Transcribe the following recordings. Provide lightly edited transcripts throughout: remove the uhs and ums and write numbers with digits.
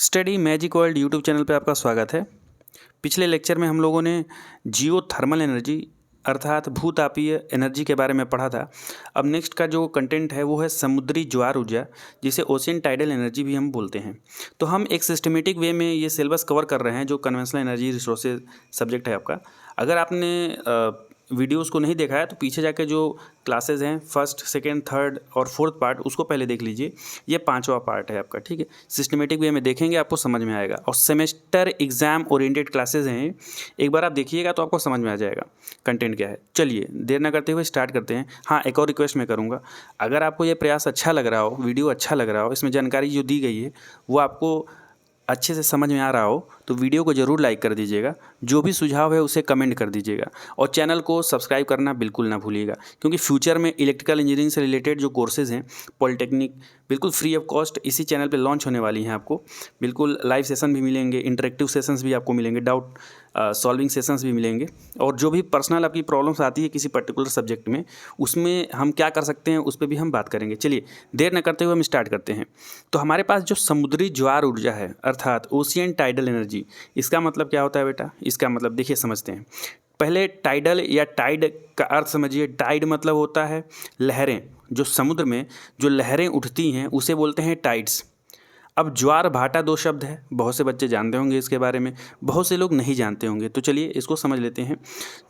Study magic world YouTube channel पे आपका स्वागत है। पिछले लेक्चर में हम लोगों ने जियोथर्मल एनर्जी अर्थात भूतापीय एनर्जी के बारे में पढ़ा था। अब नेक्स्ट का जो कंटेंट है वो है समुद्री ज्वार ऊर्जा, जिसे ओशियन टाइडल एनर्जी भी हम बोलते हैं। तो हम एक सिस्टमेटिक वे में ये सिलेबस कवर कर रहे हैं जो कन्वेंशनल एनर्जी रिसोर्सेज सब्जेक्ट है आपका। अगर आपने वीडियोस को नहीं देखा है तो पीछे जाके जो क्लासेज हैं फर्स्ट, सेकेंड, थर्ड और फोर्थ पार्ट उसको पहले देख लीजिए। ये 5वां पार्ट है आपका, ठीक है। सिस्टमेटिक वे में देखेंगे आपको समझ में आएगा। और सेमेस्टर एग्जाम ओरिएंटेड क्लासेज हैं, एक बार आप देखिएगा तो आपको समझ में आ जाएगा कंटेंट क्या है। चलिए देर ना करते हुए स्टार्ट करते हैं। हाँ, एक और रिक्वेस्ट मैं करूँगा, अगर आपको ये प्रयास अच्छा लग रहा हो, वीडियो अच्छा लग रहा हो, इसमें जानकारी जो दी गई है वो आपको अच्छे से समझ में आ रहा हो तो वीडियो को ज़रूर लाइक कर दीजिएगा। जो भी सुझाव है उसे कमेंट कर दीजिएगा और चैनल को सब्सक्राइब करना बिल्कुल ना भूलिएगा, क्योंकि फ्यूचर में इलेक्ट्रिकल इंजीनियरिंग से रिलेटेड जो कोर्सेज़ हैं पॉलिटेक्निक बिल्कुल फ्री ऑफ कॉस्ट इसी चैनल पे लॉन्च होने वाली हैं। आपको बिल्कुल लाइव सेशन भी मिलेंगे, इंटरेक्टिव सेशंस भी आपको मिलेंगे, डाउट सॉल्विंग सेशंस भी मिलेंगे। और जो भी पर्सनल आपकी प्रॉब्लम्स आती है किसी पर्टिकुलर सब्जेक्ट में, उसमें हम क्या कर सकते हैं उस पर भी हम बात करेंगे। चलिए देर न करते हुए हम स्टार्ट करते हैं। तो हमारे पास जो समुद्री ज्वार ऊर्जा है अर्थात ओशियन टाइडल एनर्जी, इसका मतलब क्या होता है बेटा? इसका मतलब देखिए समझते हैं। पहले टाइडल या टाइड का अर्थ समझिए। टाइड मतलब होता है लहरें, जो समुद्र में जो लहरें उठती हैं उसे बोलते हैं टाइड्स। अब ज्वार भाटा दो शब्द है, बहुत से बच्चे जानते होंगे इसके बारे में, बहुत से लोग नहीं जानते होंगे, तो चलिए इसको समझ लेते हैं।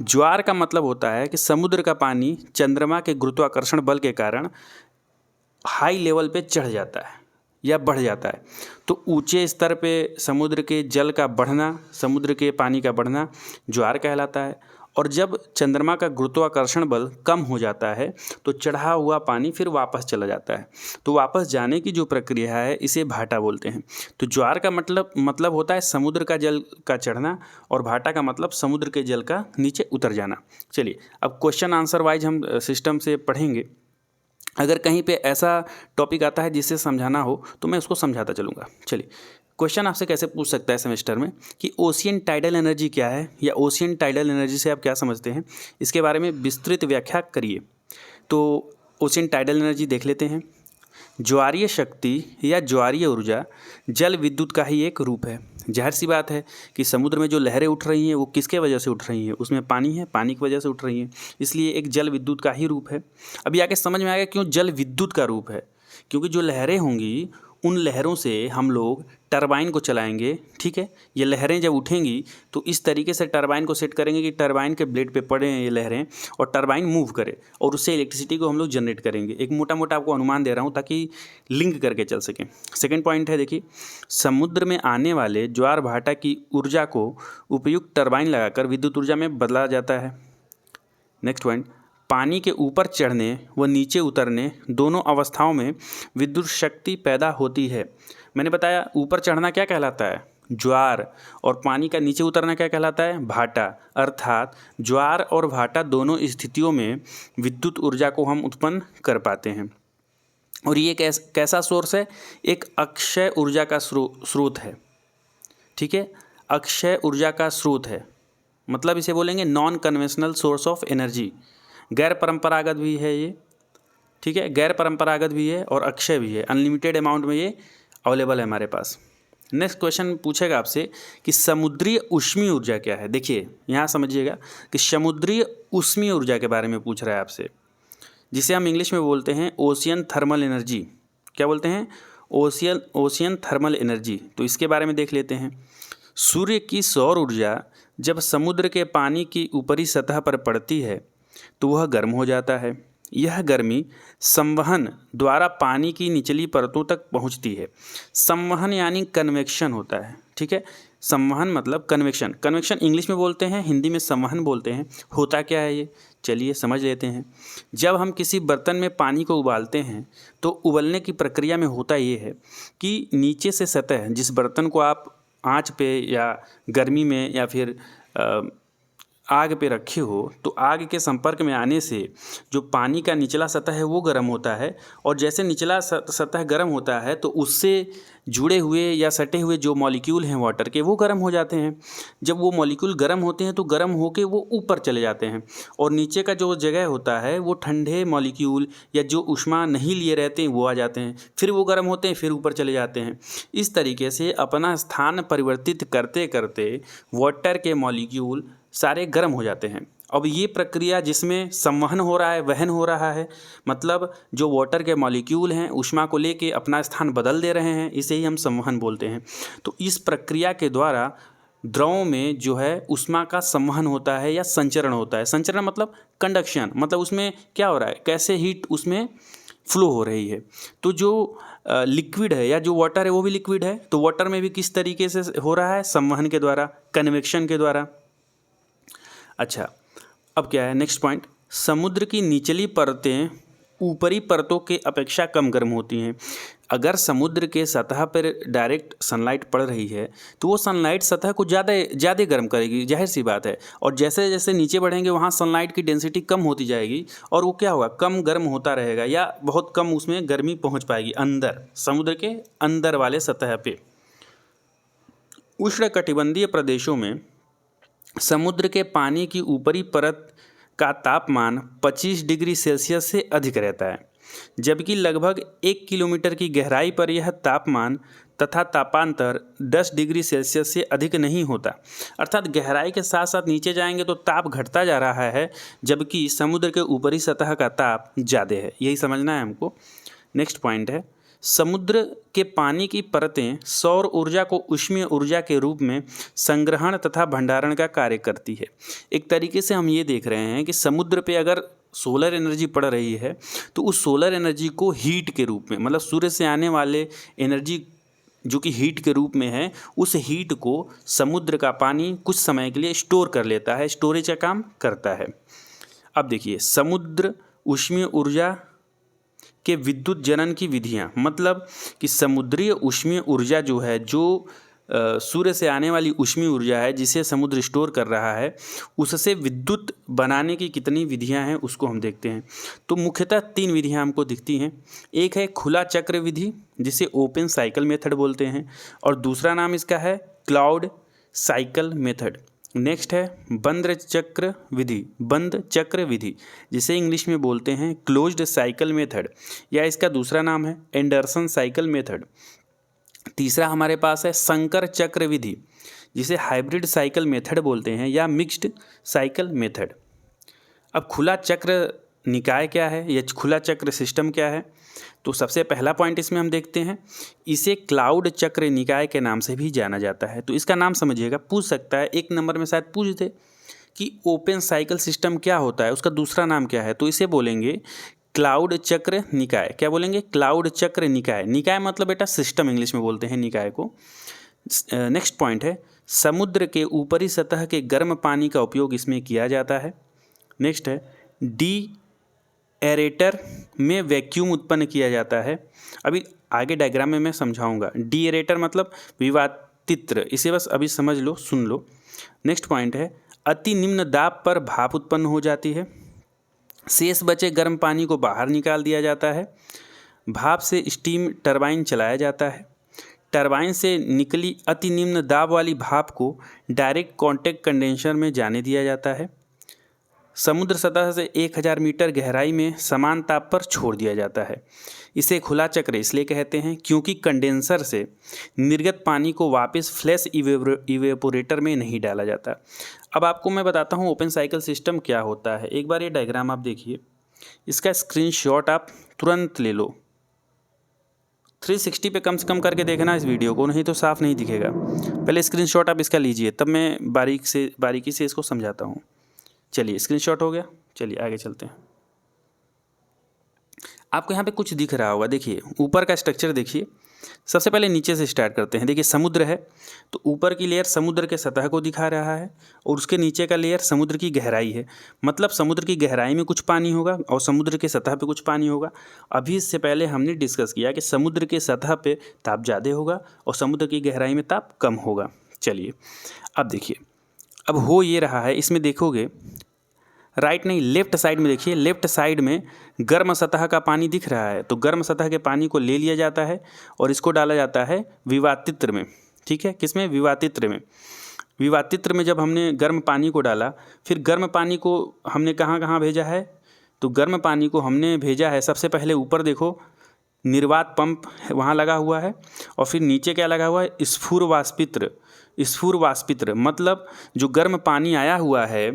ज्वार का मतलब होता है कि समुद्र का पानी चंद्रमा के गुरुत्वाकर्षण बल के कारण हाई लेवल पे चढ़ जाता है या बढ़ जाता है। तो ऊंचे स्तर पे समुद्र के जल का बढ़ना, समुद्र के पानी का बढ़ना ज्वार कहलाता है। और जब चंद्रमा का गुरुत्वाकर्षण बल कम हो जाता है तो चढ़ा हुआ पानी फिर वापस चला जाता है। तो वापस जाने की जो प्रक्रिया है इसे भाटा बोलते हैं। तो ज्वार का मतलब होता है समुद्र का जल का चढ़ना, और भाटा का मतलब समुद्र के जल का नीचे उतर जाना। चलिए अब क्वेश्चन आंसर वाइज हम सिस्टम से पढ़ेंगे। अगर कहीं पे ऐसा टॉपिक आता है जिसे समझाना हो तो मैं उसको समझाता चलूँगा। चलिए क्वेश्चन आपसे कैसे पूछ सकता है सेमेस्टर में कि ओशियन टाइडल एनर्जी क्या है, या ओशियन टाइडल एनर्जी से आप क्या समझते हैं, इसके बारे में विस्तृत व्याख्या करिए। तो ओशियन टाइडल एनर्जी देख लेते हैं। ज्वारीय शक्ति या ज्वारीय ऊर्जा जल विद्युत का ही एक रूप है। जाहिर सी बात है कि समुद्र में जो लहरें उठ रही हैं वो किसके वजह से उठ रही हैं? उसमें पानी है, पानी की वजह से उठ रही हैं, इसलिए एक जल विद्युत का ही रूप है। अभी आगे समझ में आएगा क्यों जल विद्युत का रूप है। क्योंकि जो लहरें होंगी उन लहरों से हम लोग टरबाइन को चलाएंगे, ठीक है। ये लहरें जब उठेंगी तो इस तरीके से टरबाइन को सेट करेंगे कि टरबाइन के ब्लेड पे पड़े हैं ये लहरें और टरबाइन मूव करे, और उससे इलेक्ट्रिसिटी को हम लोग जनरेट करेंगे। एक मोटा मोटा आपको अनुमान दे रहा हूँ ताकि लिंक करके चल सकें। सेकेंड पॉइंट है, देखिए समुद्र में आने वाले ज्वार भाटा की ऊर्जा को उपयुक्त टरबाइन लगाकर विद्युत ऊर्जा में बदला जाता है। नेक्स्ट पॉइंट, पानी के ऊपर चढ़ने व नीचे उतरने दोनों अवस्थाओं में विद्युत शक्ति पैदा होती है। मैंने बताया ऊपर चढ़ना क्या कहलाता है? ज्वार, और पानी का नीचे उतरना क्या कहलाता है? भाटा। अर्थात ज्वार और भाटा दोनों स्थितियों में विद्युत ऊर्जा को हम उत्पन्न कर पाते हैं। और ये कैसा सोर्स है? एक अक्षय ऊर्जा का स्रोत है, ठीक है। अक्षय ऊर्जा का स्रोत है, मतलब इसे बोलेंगे non conventional source of energy. गैर परंपरागत भी है ये, ठीक है, गैर परंपरागत भी है और अक्षय भी है। अनलिमिटेड अमाउंट में ये अवेलेबल है हमारे पास। नेक्स्ट क्वेश्चन पूछेगा आपसे कि समुद्री ऊष्मीय ऊर्जा क्या है। देखिए यहाँ समझिएगा कि समुद्री ऊष्मीय ऊर्जा के बारे में पूछ रहा है आपसे, जिसे हम इंग्लिश में बोलते हैं ओशियन थर्मल एनर्जी। क्या बोलते हैं? Ocean thermal energy. तो इसके बारे में देख लेते हैं। सूर्य की सौर ऊर्जा जब समुद्र के पानी की ऊपरी सतह पर पड़ती है तो वह गर्म हो जाता है। यह गर्मी संवहन द्वारा पानी की निचली परतों तक पहुंचती है। संवहन यानी कन्वेक्शन होता है, ठीक है। संवहन मतलब कन्वेक्शन, कन्वेक्शन इंग्लिश में बोलते हैं, हिंदी में संवहन बोलते हैं। होता क्या है ये, चलिए समझ लेते हैं। जब हम किसी बर्तन में पानी को उबालते हैं तो उबलने की प्रक्रिया में होता ये है कि नीचे से सतह, जिस बर्तन को आप आँच पे या गर्मी में या फिर आग पे रखे हो तो आग के संपर्क में आने से जो पानी का निचला सतह है वो गर्म होता है, और जैसे निचला सतह गर्म होता है तो उससे जुड़े हुए या सटे हुए जो मॉलिक्यूल हैं वाटर के वो गर्म हो जाते हैं। जब वो मॉलिक्यूल गर्म होते हैं तो गर्म होके वो ऊपर चले जाते हैं, और नीचे का जो जगह होता है वो ठंडे मॉलिक्यूल या जो ऊष्मा नहीं लिए रहते हैं वो आ जाते हैं, फिर वो गर्म होते हैं, फिर ऊपर चले जाते हैं। इस तरीके से अपना स्थान परिवर्तित करते करते वाटर के मॉलिक्यूल सारे गर्म हो जाते हैं। अब ये प्रक्रिया जिसमें संवहन हो रहा है, वहन हो रहा है, मतलब जो वाटर के मॉलिक्यूल हैं ऊष्मा को लेके अपना स्थान बदल दे रहे हैं, इसे ही हम संवहन बोलते हैं। तो इस प्रक्रिया के द्वारा द्रव में जो है ऊष्मा का संवहन होता है या संचरण होता है। संचरण मतलब कंडक्शन, मतलब उसमें क्या हो रहा है, कैसे हीट उसमें फ्लो हो रही है। तो जो लिक्विड है या जो वाटर है वो भी लिक्विड है, तो वाटर में भी किस तरीके से हो रहा है, संवहन के द्वारा, कन्वेक्शन के द्वारा। अच्छा, अब क्या है नेक्स्ट पॉइंट, समुद्र की निचली परतें ऊपरी परतों के अपेक्षा कम गर्म होती हैं। अगर समुद्र के सतह पर डायरेक्ट सनलाइट पड़ रही है तो वो सनलाइट सतह को ज़्यादा गर्म करेगी, जाहिर सी बात है। और जैसे जैसे नीचे बढ़ेंगे वहाँ सनलाइट की डेंसिटी कम होती जाएगी और वो क्या होगा, कम गर्म होता रहेगा या बहुत कम उसमें गर्मी पहुँच पाएगी अंदर, समुद्र के अंदर वाले सतह पे। उष्णकटिबंधीय प्रदेशों में समुद्र के पानी की ऊपरी परत का तापमान 25 डिग्री सेल्सियस से अधिक रहता है, जबकि लगभग 1 किलोमीटर की गहराई पर यह तापमान तथा तापांतर 10 डिग्री सेल्सियस से अधिक नहीं होता। अर्थात गहराई के साथ साथ नीचे जाएंगे तो ताप घटता जा रहा है, जबकि समुद्र के ऊपरी सतह का ताप ज़्यादा है। यही समझना है हमको। नेक्स्ट पॉइंट है, समुद्र के पानी की परतें सौर ऊर्जा को ऊष्मीय ऊर्जा के रूप में संग्रहण तथा भंडारण का कार्य करती है। एक तरीके से हम ये देख रहे हैं कि समुद्र पे अगर सोलर एनर्जी पड़ रही है तो उस सोलर एनर्जी को हीट के रूप में, मतलब सूर्य से आने वाले एनर्जी जो कि हीट के रूप में है, उस हीट को समुद्र का पानी कुछ समय के लिए स्टोर कर लेता है, स्टोरेज का काम करता है। अब देखिए, समुद्र ऊष्मीय ऊर्जा के विद्युत जनन की विधियाँ, मतलब कि समुद्रीय ऊष्मीय ऊर्जा जो है, जो सूर्य से आने वाली ऊष्मीय ऊर्जा है जिसे समुद्र स्टोर कर रहा है, उससे विद्युत बनाने की कितनी विधियां हैं उसको हम देखते हैं। तो मुख्यतः 3 विधियां हमको दिखती हैं। एक है खुला चक्र विधि, जिसे ओपन साइकिल मेथड बोलते हैं, और दूसरा नाम इसका है क्लाउड साइकिल मेथड। नेक्स्ट है बंद चक्र विधि, जिसे इंग्लिश में बोलते हैं क्लोज्ड साइकिल मेथड, या इसका दूसरा नाम है एंडरसन साइकिल मेथड। तीसरा हमारे पास है संकर चक्र विधि, जिसे हाइब्रिड साइकिल मेथड बोलते हैं या मिक्स्ड साइकिल मेथड। अब खुला चक्र निकाय क्या है, या खुला चक्र सिस्टम क्या है, तो सबसे पहला पॉइंट इसमें हम देखते हैं, इसे क्लाउड चक्र निकाय के नाम से भी जाना जाता है। तो इसका नाम समझिएगा, पूछ सकता है 1 नंबर में शायद पूछ दे कि ओपन साइकिल सिस्टम क्या होता है, उसका दूसरा नाम क्या है, तो इसे बोलेंगे क्लाउड चक्र निकाय। क्या बोलेंगे, क्लाउड चक्र निकाय। निकाय मतलब बेटा सिस्टम, इंग्लिश में बोलते हैं निकाय को। नेक्स्ट पॉइंट है, समुद्र के ऊपरी सतह के गर्म पानी का उपयोग इसमें किया जाता है। नेक्स्ट है, डी एरेटर में वैक्यूम उत्पन्न किया जाता है। अभी आगे डायग्राम में मैं समझाऊंगा। डी एरेटर मतलब विवातित्र, इसे बस अभी समझ लो, सुन लो। नेक्स्ट पॉइंट है, अति निम्न दाब पर भाप उत्पन्न हो जाती है, शेष बचे गर्म पानी को बाहर निकाल दिया जाता है। भाप से स्टीम टरबाइन चलाया जाता है। टरबाइन से निकली अति निम्न दाब वाली भाप को डायरेक्ट कॉन्टैक्ट कंडेंसर में जाने दिया जाता है। समुद्र सतह से 1000 मीटर गहराई में समान ताप पर छोड़ दिया जाता है। इसे खुला चक्र इसलिए कहते हैं क्योंकि कंडेंसर से निर्गत पानी को वापस फ्लैश इवेपोरेटर में नहीं डाला जाता। अब आपको मैं बताता हूँ ओपन साइकिल सिस्टम क्या होता है। एक बार ये डायग्राम आप देखिए, इसका स्क्रीनशॉट आप तुरंत ले लो। 360 पे कम से कम करके देखना इस वीडियो को, नहीं तो साफ नहीं दिखेगा। पहले स्क्रीनशॉट आप इसका लीजिए, तब मैं बारीकी से इसको समझाता हूँ। चलिए, स्क्रीनशॉट हो गया, चलिए आगे चलते हैं। आपको यहाँ पे कुछ दिख रहा होगा, देखिए ऊपर का स्ट्रक्चर देखिए। सबसे पहले नीचे से स्टार्ट करते हैं। देखिए समुद्र है, तो ऊपर की लेयर समुद्र के सतह को दिखा रहा है और उसके नीचे का लेयर समुद्र की गहराई है। मतलब समुद्र की गहराई में कुछ पानी होगा और समुद्र के सतह पे कुछ पानी होगा। अभी इससे पहले हमने डिस्कस किया कि समुद्र के सतह पे ताप ज़्यादा होगा और समुद्र की गहराई में ताप कम होगा। चलिए अब देखिए, अब हो ये रहा है, इसमें देखोगे राइट नहीं लेफ्ट साइड में देखिए, लेफ्ट साइड में गर्म सतह का पानी दिख रहा है। तो गर्म सतह के पानी को ले लिया जाता है और इसको डाला जाता है विवातित्र में। ठीक है, किसमें? विवातित्र में। विवातित्र में जब हमने गर्म पानी को डाला, फिर गर्म पानी को हमने कहाँ कहाँ भेजा है? तो गर्म पानी को हमने भेजा है सबसे पहले ऊपर देखो, निर्वात पंप वहाँ लगा हुआ है, और फिर नीचे क्या लगा हुआ है? स्फुर वाष्पित्र। स्फुर वाष्पित्र मतलब जो गर्म पानी आया हुआ है,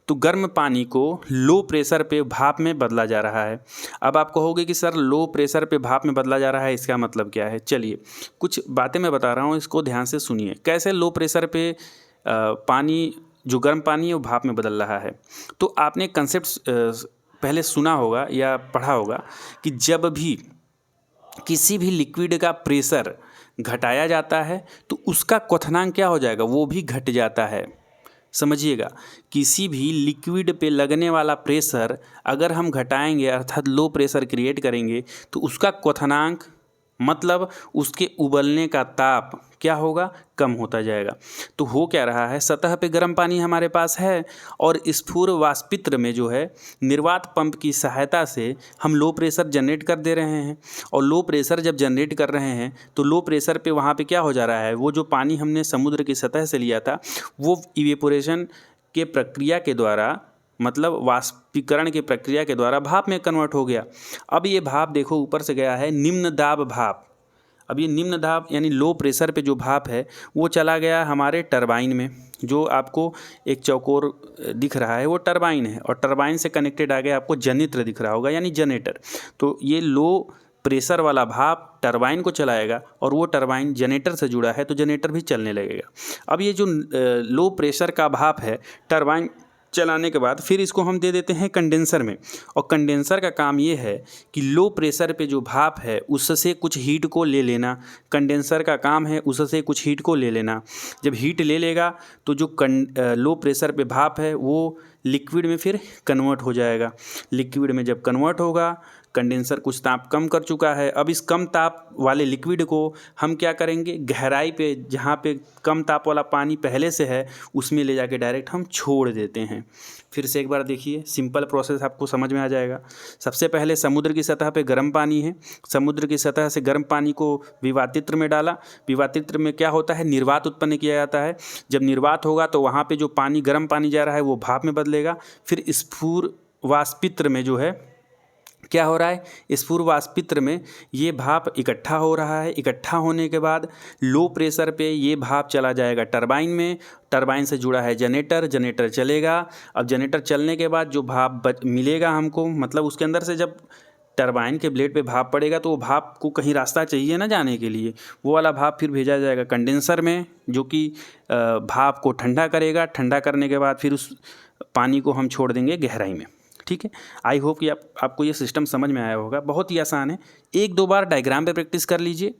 तो गर्म पानी को लो प्रेशर पे भाप में बदला जा रहा है। अब आप कहोगे कि सर लो प्रेशर पे भाप में बदला जा रहा है, इसका मतलब क्या है? चलिए कुछ बातें मैं बता रहा हूँ, इसको ध्यान से सुनिए। कैसे लो प्रेशर पे पानी, जो गर्म पानी है वो भाप में बदल रहा है? तो आपने कंसेप्ट पहले सुना होगा या पढ़ा होगा कि जब भी किसी भी लिक्विड का प्रेशर घटाया जाता है तो उसका क्वथनांक क्या हो जाएगा? वो भी घट जाता है। समझिएगा, किसी भी लिक्विड पे लगने वाला प्रेशर अगर हम घटाएंगे अर्थात लो प्रेशर क्रिएट करेंगे तो उसका क्वथनांक मतलब उसके उबलने का ताप क्या होगा? कम होता जाएगा। तो हो क्या रहा है? सतह पे गर्म पानी हमारे पास है और स्फुर वाष्पित्र में जो है निर्वात पंप की सहायता से हम लो प्रेशर जनरेट कर दे रहे हैं। और लो प्रेशर जब जनरेट कर रहे हैं तो लो प्रेशर पे वहाँ पे क्या हो जा रहा है? वो जो पानी हमने समुद्र की सतह से लिया था वो इवेपोरेशन के प्रक्रिया के द्वारा, मतलब वाष्पीकरण की प्रक्रिया के द्वारा भाप में कन्वर्ट हो गया। अब ये भाप देखो ऊपर से गया है निम्न दाब भाप। अब ये निम्न दाब यानी लो प्रेशर पे जो भाप है वो चला गया हमारे टरबाइन में। जो आपको एक चौकोर दिख रहा है वो टरबाइन है, और टरबाइन से कनेक्टेड आगे आपको जनित्र दिख रहा होगा यानी जनरेटर। तो ये लो प्रेशर वाला भाप टरबाइन को चलाएगा और वो टरबाइन जनरेटर से जुड़ा है तो जनरेटर भी चलने लगेगा। अब ये जो लो प्रेशर का भाप है टरबाइन चलाने के बाद फिर इसको हम दे देते हैं कंडेंसर में, और कंडेंसर का काम ये है कि लो प्रेशर पे जो भाप है उससे कुछ हीट को ले लेना। कंडेंसर का काम है उससे कुछ हीट को ले लेना। जब हीट ले लेगा तो जो लो प्रेशर पे भाप है वो लिक्विड में फिर कन्वर्ट हो जाएगा। लिक्विड में जब कन्वर्ट होगा, कंडेंसर कुछ ताप कम कर चुका है। अब इस कम ताप वाले लिक्विड को हम क्या करेंगे? गहराई पे जहाँ पे कम ताप वाला पानी पहले से है उसमें ले जाके डायरेक्ट हम छोड़ देते हैं। फिर से एक बार देखिए, सिंपल प्रोसेस आपको समझ में आ जाएगा। सबसे पहले समुद्र की सतह पे गर्म पानी है, समुद्र की सतह से गर्म पानी को विवातित्र में डाला। विवातित्र में क्या होता है? निर्वात उत्पन्न किया जाता है। जब निर्वात होगा तो वहाँ पे जो पानी गर्म पानी जा रहा है वो भाप में बदलेगा। फिर स्फुर वाष्पित्र में जो है क्या हो रहा है? स्फुर वाष्पित्र में ये भाप इकट्ठा हो रहा है। इकट्ठा होने के बाद लो प्रेशर पे ये भाप चला जाएगा टरबाइन में। टरबाइन से जुड़ा है जनरेटर, जनरेटर चलेगा। अब जनरेटर चलने के बाद जो भाप मिलेगा हमको, मतलब उसके अंदर से जब टरबाइन के ब्लेड पे भाप पड़ेगा तो वो भाप को कहीं रास्ता चाहिए ना जाने के लिए, वो वाला भाप फिर भेजा जाएगा कंडेंसर में जो कि भाप को ठंडा करेगा। ठंडा करने के बाद फिर उस पानी को हम छोड़ देंगे गहराई में। ठीक है, आई होप कि आपको ये सिस्टम समझ में आया होगा। बहुत ही आसान है, एक दो बार डायग्राम पे प्रैक्टिस कर लीजिए।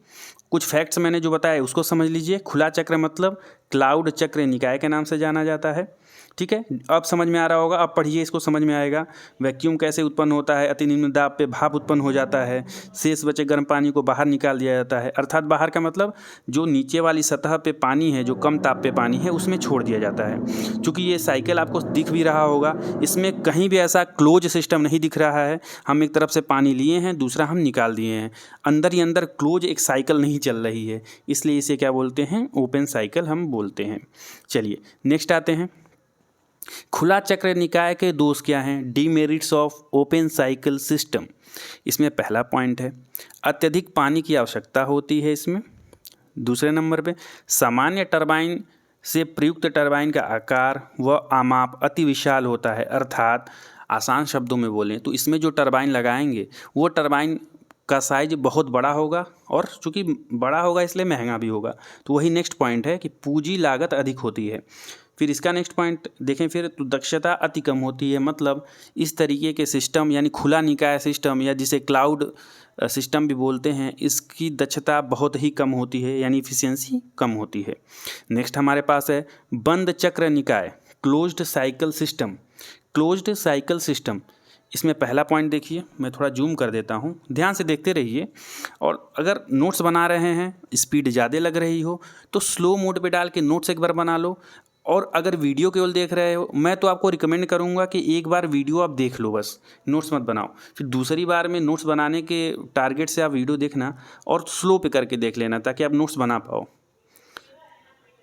कुछ फैक्ट्स मैंने जो बताया उसको समझ लीजिए। खुला चक्र मतलब क्लाउड चक्र निकाय के नाम से जाना जाता है। ठीक है, अब समझ में आ रहा होगा। अब पढ़िए, इसको समझ में आएगा। वैक्यूम कैसे उत्पन्न होता है? अति निम्न दाब पे भाप उत्पन्न हो जाता है। शेष बचे गर्म पानी को बाहर निकाल दिया जाता है, अर्थात बाहर का मतलब जो नीचे वाली सतह पे पानी है, जो कम ताप पे पानी है, उसमें छोड़ दिया जाता है। चूँकि ये साइकिल आपको दिख भी रहा होगा, इसमें कहीं भी ऐसा क्लोज सिस्टम नहीं दिख रहा है। हम एक तरफ से पानी लिए हैं, दूसरा हम निकाल दिए हैं। अंदर ही अंदर क्लोज एक साइकिल नहीं चल रही है, इसलिए इसे क्या बोलते हैं? ओपन साइकिल हम बोलते हैं। चलिए नेक्स्ट आते हैं। खुला चक्र निकाय के दोष क्या हैं? Demerits of open cycle system. इसमें पहला पॉइंट है अत्यधिक पानी की आवश्यकता होती है इसमें। दूसरे नंबर पे सामान्य टरबाइन से प्रयुक्त टरबाइन का आकार व आमाप अति विशाल होता है, अर्थात आसान शब्दों में बोलें तो इसमें जो टरबाइन लगाएंगे वो टरबाइन का साइज बहुत बड़ा होगा, और चूँकि बड़ा होगा इसलिए महंगा भी होगा। तो वही नेक्स्ट पॉइंट है कि पूंजी लागत अधिक होती है। फिर इसका नेक्स्ट पॉइंट देखें फिर तो दक्षता अति कम होती है। मतलब इस तरीके के सिस्टम यानी खुला निकाय सिस्टम या जिसे क्लाउड सिस्टम भी बोलते हैं, इसकी दक्षता बहुत ही कम होती है, यानी इफिशियंसी कम होती है। नेक्स्ट हमारे पास है बंद चक्र निकाय, closed cycle system. Closed cycle system, इसमें पहला पॉइंट देखिए, मैं थोड़ा जूम कर देता हूँ, ध्यान से देखते रहिए। और अगर नोट्स बना रहे हैं, स्पीड ज़्यादा लग रही हो तो स्लो मोड पे डाल के नोट्स एक बार बना लो। और अगर वीडियो केवल देख रहे हो, मैं तो आपको रिकमेंड करूंगा कि एक बार वीडियो आप देख लो, बस नोट्स मत बनाओ। फिर दूसरी बार में नोट्स बनाने के टारगेट से आप वीडियो देखना और स्लो पे करके देख लेना ताकि आप नोट्स बना पाओ।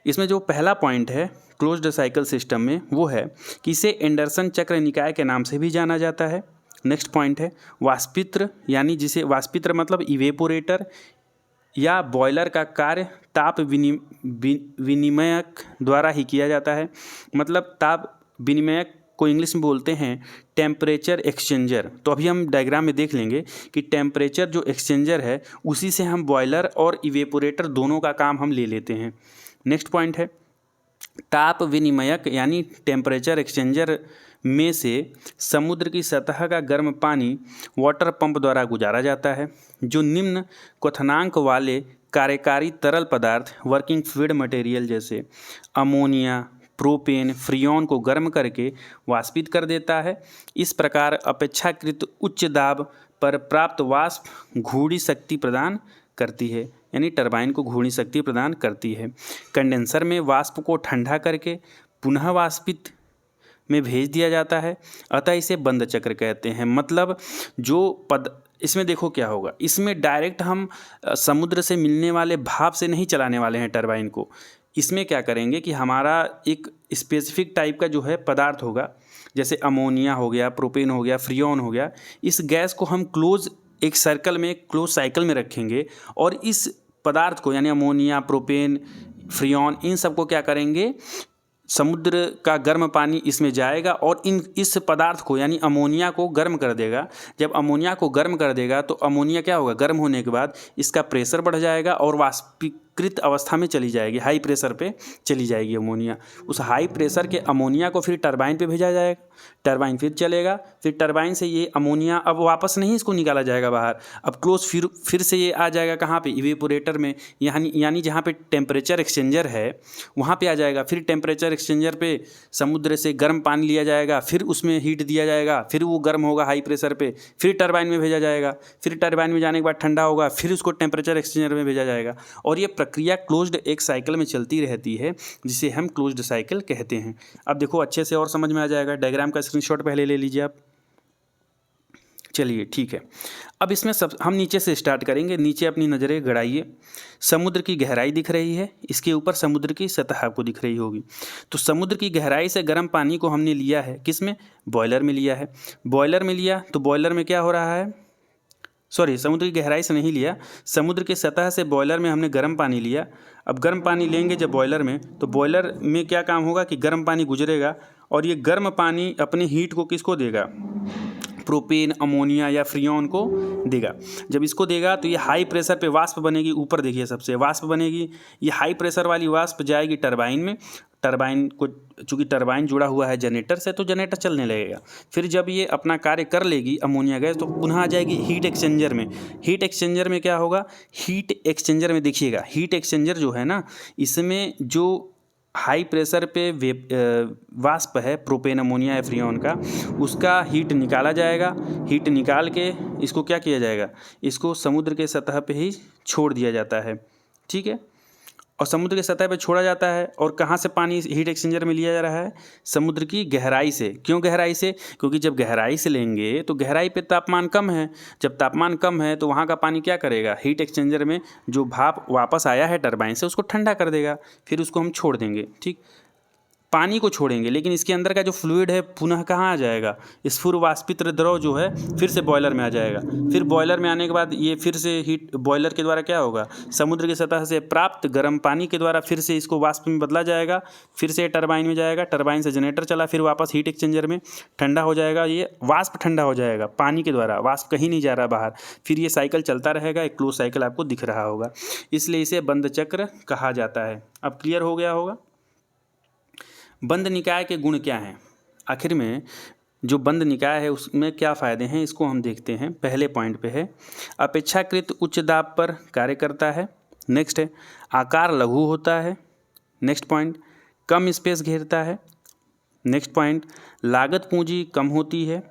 इसमें जो पहला पॉइंट है क्लोज्ड साइकिल सिस्टम में, वो है कि इसे एंडरसन चक्र निकाय के नाम से भी जाना जाता है। नेक्स्ट पॉइंट है वाष्पित्र, यानी जिसे वाष्पित्र मतलब इवेपोरेटर या बॉयलर का कार्य ताप विनिमयक द्वारा ही किया जाता है। मतलब ताप विनिमयक को इंग्लिश में बोलते हैं टेम्परेचर एक्सचेंजर। तो अभी हम डायग्राम में देख लेंगे कि टेम्परेचर जो एक्सचेंजर है उसी से हम बॉयलर और इवेपोरेटर दोनों का काम हम ले लेते हैं। नेक्स्ट पॉइंट है ताप विनिमयक यानी टेम्परेचर एक्सचेंजर में से समुद्र की सतह का गर्म पानी वाटर पंप द्वारा गुजारा जाता है, जो निम्न क्वथनांक वाले कार्यकारी तरल पदार्थ वर्किंग फ्लूइड मटेरियल जैसे अमोनिया, प्रोपेन, फ्रियोन को गर्म करके वाष्पित कर देता है। इस प्रकार अपेक्षाकृत उच्च दाब पर प्राप्त वाष्प घूर्णी शक्ति प्रदान करती है, यानी टरबाइन को घूर्णी शक्ति प्रदान करती है। कंडेंसर में वाष्प को ठंडा करके पुनः वाष्पित में भेज दिया जाता है, अतः इसे बंद चक्र कहते हैं। मतलब जो इसमें देखो क्या होगा, इसमें डायरेक्ट हम समुद्र से मिलने वाले भाप से नहीं चलाने वाले हैं टरबाइन को। इसमें क्या करेंगे कि हमारा एक स्पेसिफिक टाइप का जो है पदार्थ होगा, जैसे अमोनिया हो गया, प्रोपेन हो गया, फ्रियोन हो गया। इस गैस को हम एक सर्कल में, क्लोज साइकिल में रखेंगे और इस पदार्थ को यानी अमोनिया, प्रोपेन, फ्रियोन, इन सब को क्या करेंगे, समुद्र का गर्म पानी इसमें जाएगा और इस पदार्थ को यानी अमोनिया को गर्म कर देगा। जब अमोनिया को गर्म कर देगा तो अमोनिया क्या होगा, गर्म होने के बाद इसका प्रेशर बढ़ जाएगा और वाष्पीकृत अवस्था में चली जाएगी, हाई प्रेशर पे चली जाएगी अमोनिया। उस हाई प्रेशर के अमोनिया को फिर टरबाइन पे भेजा जाएगा, टरबाइन फिर चलेगा, फिर टरबाइन से ये अमोनिया अब वापस नहीं इसको निकाला जाएगा बाहर, अब क्लोज फिर से ये आ जाएगा कहाँ पे, इवेपोरेटर में, यानी जहाँ पे टेम्परेचर एक्सचेंजर है वहाँ पे आ जाएगा। फिर टेम्परेचर एक्सचेंजर पे समुद्र से गर्म पानी लिया जाएगा, फिर उसमें हीट दिया जाएगा, फिर वो गर्म होगा हाई प्रेशर पे, फिर टरबाइन में भेजा जाएगा, फिर टरबाइन में जाने के बाद ठंडा होगा, फिर उसको टेम्परेचर एक्सचेंजर में भेजा जाएगा। और ये प्रक्रिया क्लोज्ड एक साइकिल में चलती रहती है, जिसे हम क्लोज्ड साइकिल कहते हैं। अब देखो अच्छे से और समझ में आ जाएगा, डायग्राम का स्क्रीनशॉट पहले ले लीजिए आप। चलिए ठीक है, अब इसमें हम नीचे से स्टार्ट करेंगे। नीचे अपनी नज़रें गड़ाइए, समुद्र की गहराई दिख रही है, इसके ऊपर समुद्र की सतह आपको दिख रही होगी। तो समुद्र की गहराई से गर्म पानी को हमने लिया है, किस में, बॉयलर में लिया है। बॉयलर में लिया तो बॉयलर में क्या हो रहा है, सॉरी समुद्र की गहराई से नहीं लिया, समुद्र के सतह से बॉयलर में हमने गर्म पानी लिया। अब गर्म पानी लेंगे जब बॉयलर में, तो बॉयलर में क्या काम होगा कि गर्म पानी गुजरेगा और ये गर्म पानी अपने हीट को किसको देगा, प्रोपेन, अमोनिया या फ्रियोन को देगा। जब इसको देगा तो ये हाई प्रेशर पे वाष्प बनेगी, ऊपर देखिए सबसे वाष्प बनेगी, ये हाई प्रेशर वाली वाष्प जाएगी टरबाइन में। टरबाइन को, चूँकि टरबाइन जुड़ा हुआ है जनरेटर से, तो जनरेटर चलने लगेगा। फिर जब ये अपना कार्य कर लेगी अमोनिया गैस, तो पुनः आ जाएगी हीट एक्सचेंजर में। हीट एक्सचेंजर में क्या होगा, हीट एक्सचेंजर में देखिएगा, हीट एक्सचेंजर जो है ना, इसमें जो हाई प्रेशर पे वाष्प है प्रोपेन, अमोनिया या फ्रियोन का, उसका हीट निकाला जाएगा। हीट निकाल के इसको क्या किया जाएगा, इसको समुद्र के सतह पे ही छोड़ दिया जाता है, ठीक है। और समुद्र के सतह पे छोड़ा जाता है, और कहाँ से पानी हीट एक्सचेंजर में लिया जा रहा है, समुद्र की गहराई से। क्यों गहराई से, क्योंकि जब गहराई से लेंगे तो गहराई पे तापमान कम है, जब तापमान कम है तो वहाँ का पानी क्या करेगा, हीट एक्सचेंजर में जो भाप वापस आया है टरबाइन से उसको ठंडा कर देगा, फिर उसको हम छोड़ देंगे, ठीक, पानी को छोड़ेंगे। लेकिन इसके अंदर का जो फ्लूइड है पुनः कहाँ आ जाएगा, स्फुर वाष्पित्र द्रव जो है फिर से बॉयलर में आ जाएगा। फिर बॉयलर में आने के बाद ये फिर से हीट बॉयलर के द्वारा क्या होगा, समुद्र की सतह से प्राप्त गर्म पानी के द्वारा फिर से इसको वाष्प में बदला जाएगा, फिर से टरबाइन में जाएगा, टरबाइन से जनरेटर चला, फिर वापस हीट एक्सचेंजर में ठंडा हो जाएगा, ये वाष्प ठंडा हो जाएगा पानी के द्वारा, वाष्प कहीं नहीं जा रहा बाहर। फिर ये साइकिल चलता रहेगा, एक क्लोज साइकिल आपको दिख रहा होगा, इसलिए इसे बंद चक्र कहा जाता है। अब क्लियर हो गया होगा। बंद निकाय के गुण क्या हैं, आखिर में जो बंद निकाय है उसमें क्या फ़ायदे हैं, इसको हम देखते हैं। पहले पॉइंट पे है अपेक्षाकृत उच्च दाब पर कार्य करता है। नेक्स्ट है आकार लघु होता है। नेक्स्ट पॉइंट कम स्पेस घेरता है। नेक्स्ट पॉइंट लागत पूंजी कम होती है।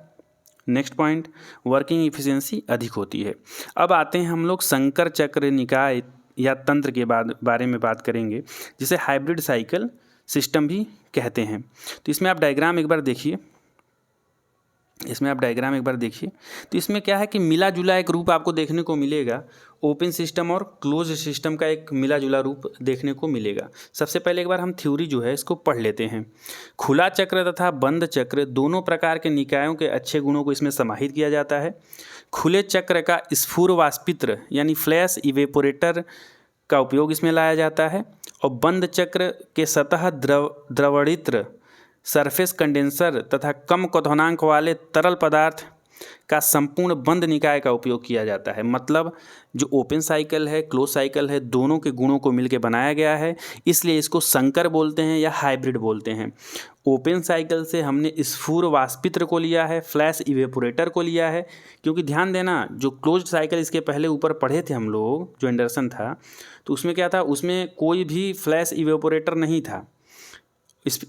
नेक्स्ट पॉइंट वर्किंग इफिशियंसी अधिक होती है। अब आते हैं हम लोग संकर चक्र निकाय या तंत्र के बारे में बात करेंगे, जिसे हाइब्रिड साइकिल सिस्टम भी कहते हैं। तो इसमें आप डायग्राम एक बार देखिए, तो इसमें क्या है कि मिला जुला एक रूप आपको देखने को मिलेगा। ओपन सिस्टम और क्लोज सिस्टम का एक मिला जुला रूप देखने को मिलेगा। सबसे पहले एक बार हम थ्योरी जो है इसको पढ़ लेते हैं। खुला चक्र तथा बंद चक्र दोनों प्रकार के निकायों के अच्छे गुणों को इसमें समाहित किया जाता है। खुले चक्र का स्फुर वाष्पित्र यानी फ्लैश इवेपोरेटर का उपयोग इसमें लाया जाता है, और बंद चक्र के सतह द्रवणित्र सरफेस कंडेंसर तथा कम क्वथनांक वाले तरल पदार्थ का संपूर्ण बंद निकाय का उपयोग किया जाता है। मतलब जो ओपन साइकिल है, क्लोज साइकिल है, दोनों के गुणों को मिलकर बनाया गया है, इसलिए इसको संकर बोलते हैं या हाइब्रिड बोलते हैं। ओपन साइकिल से हमने स्फुर वाष्पित्र को लिया है, फ्लैश इवेपोरेटर को लिया है, क्योंकि ध्यान देना जो क्लोज साइकिल इसके पहले ऊपर पढ़े थे हम लोग, जो एंडरसन था, तो उसमें क्या था, उसमें कोई भी फ्लैश इवेपोरेटर नहीं था।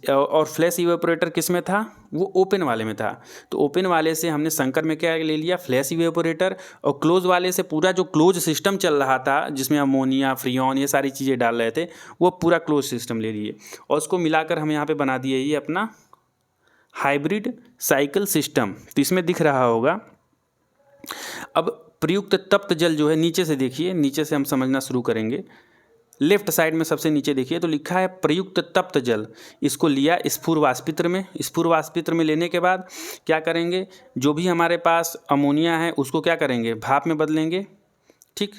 और फ्लैश इवेपोरेटर किस में था, वो ओपन वाले में था। तो ओपन वाले से हमने संकर में क्या ले लिया, फ्लैश इवेपोरेटर, और क्लोज वाले से पूरा जो क्लोज सिस्टम चल रहा था जिसमें अमोनिया, फ्रीऑन, ये सारी चीज़ें डाल रहे थे, वो पूरा क्लोज सिस्टम ले लिए और उसको मिलाकर हम यहाँ पे बना दिए ये अपना हाइब्रिड साइकिल सिस्टम। तो इसमें दिख रहा होगा। अब प्रयुक्त तप्त जल जो है, नीचे से देखिए, नीचे से हम समझना शुरू करेंगे। लेफ्ट साइड में सबसे नीचे देखिए तो लिखा है प्रयुक्त तप्त जल। इसको लिया स्फुर वाष्पित्र में। स्फुर वाष्पित्र में लेने के बाद क्या करेंगे, जो भी हमारे पास अमोनिया है उसको क्या करेंगे, भाप में बदलेंगे। ठीक,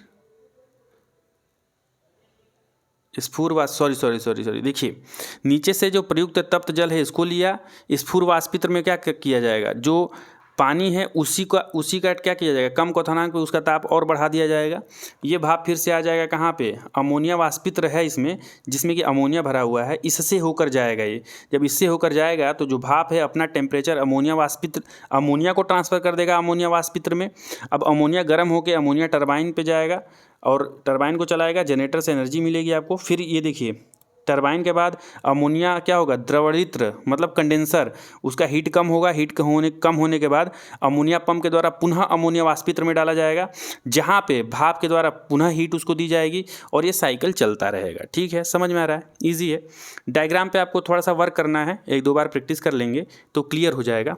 स्फुर सॉरी देखिए, नीचे से जो प्रयुक्त तप्त जल है इसको लिया, स्फुर वाष्पित्र में क्या किया जाएगा, जो पानी है उसी का क्या किया जाएगा, कम क्वथनांक पे उसका ताप और बढ़ा दिया जाएगा। ये भाप फिर से आ जाएगा कहाँ पे, अमोनिया वाष्पित्र है इसमें, जिसमें कि अमोनिया भरा हुआ है, इससे होकर जाएगा। ये जब इससे होकर जाएगा तो जो भाप है अपना टेम्परेचर अमोनिया को ट्रांसफ़र कर देगा अमोनिया वाष्पित्र में। अब अमोनिया गर्म होकर अमोनिया टरबाइन पे जाएगा और टरबाइन को चलाएगा, जनरेटर से एनर्जी मिलेगी आपको। फिर ये देखिए, टरबाइन के बाद अमोनिया क्या होगा, द्रवणित्र मतलब कंडेंसर, उसका हीट कम होगा। हीट कम होने के बाद अमोनिया पंप के द्वारा पुनः अमोनिया वाष्पित्र में डाला जाएगा, जहाँ पे भाप के द्वारा पुनः हीट उसको दी जाएगी और ये साइकिल चलता रहेगा। ठीक है, समझ में आ रहा है, ईजी है। डायग्राम पे आपको थोड़ा सा वर्क करना है, 1-2 बार प्रैक्टिस कर लेंगे तो क्लियर हो जाएगा।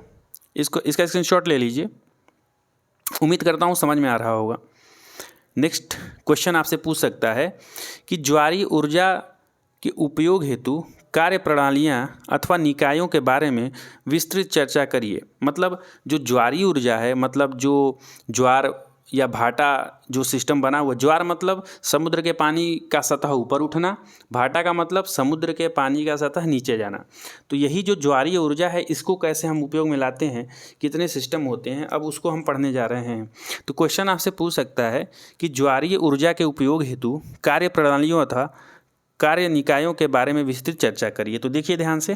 इसका स्क्रीनशॉट ले लीजिए। उम्मीद करता हूँ समझ में आ रहा होगा। नेक्स्ट क्वेश्चन आपसे पूछ सकता है कि ज्वारीय ऊर्जा के उपयोग हेतु कार्य प्रणालियाँ अथवा निकायों के बारे में विस्तृत चर्चा करिए। मतलब जो ज्वारीय ऊर्जा है, मतलब जो ज्वार या भाटा जो सिस्टम बना हुआ, ज्वार मतलब समुद्र के पानी का सतह ऊपर उठना, भाटा का मतलब समुद्र के पानी का सतह नीचे जाना। तो यही जो ज्वारीय ऊर्जा है, इसको कैसे हम उपयोग में लाते हैं, कितने सिस्टम होते हैं, अब उसको हम पढ़ने जा रहे हैं। तो क्वेश्चन आपसे पूछ सकता है कि ज्वारीय ऊर्जा के उपयोग हेतु कार्य प्रणालियों अथवा कार्य निकायों के बारे में विस्तृत चर्चा करिए। तो देखिए ध्यान से,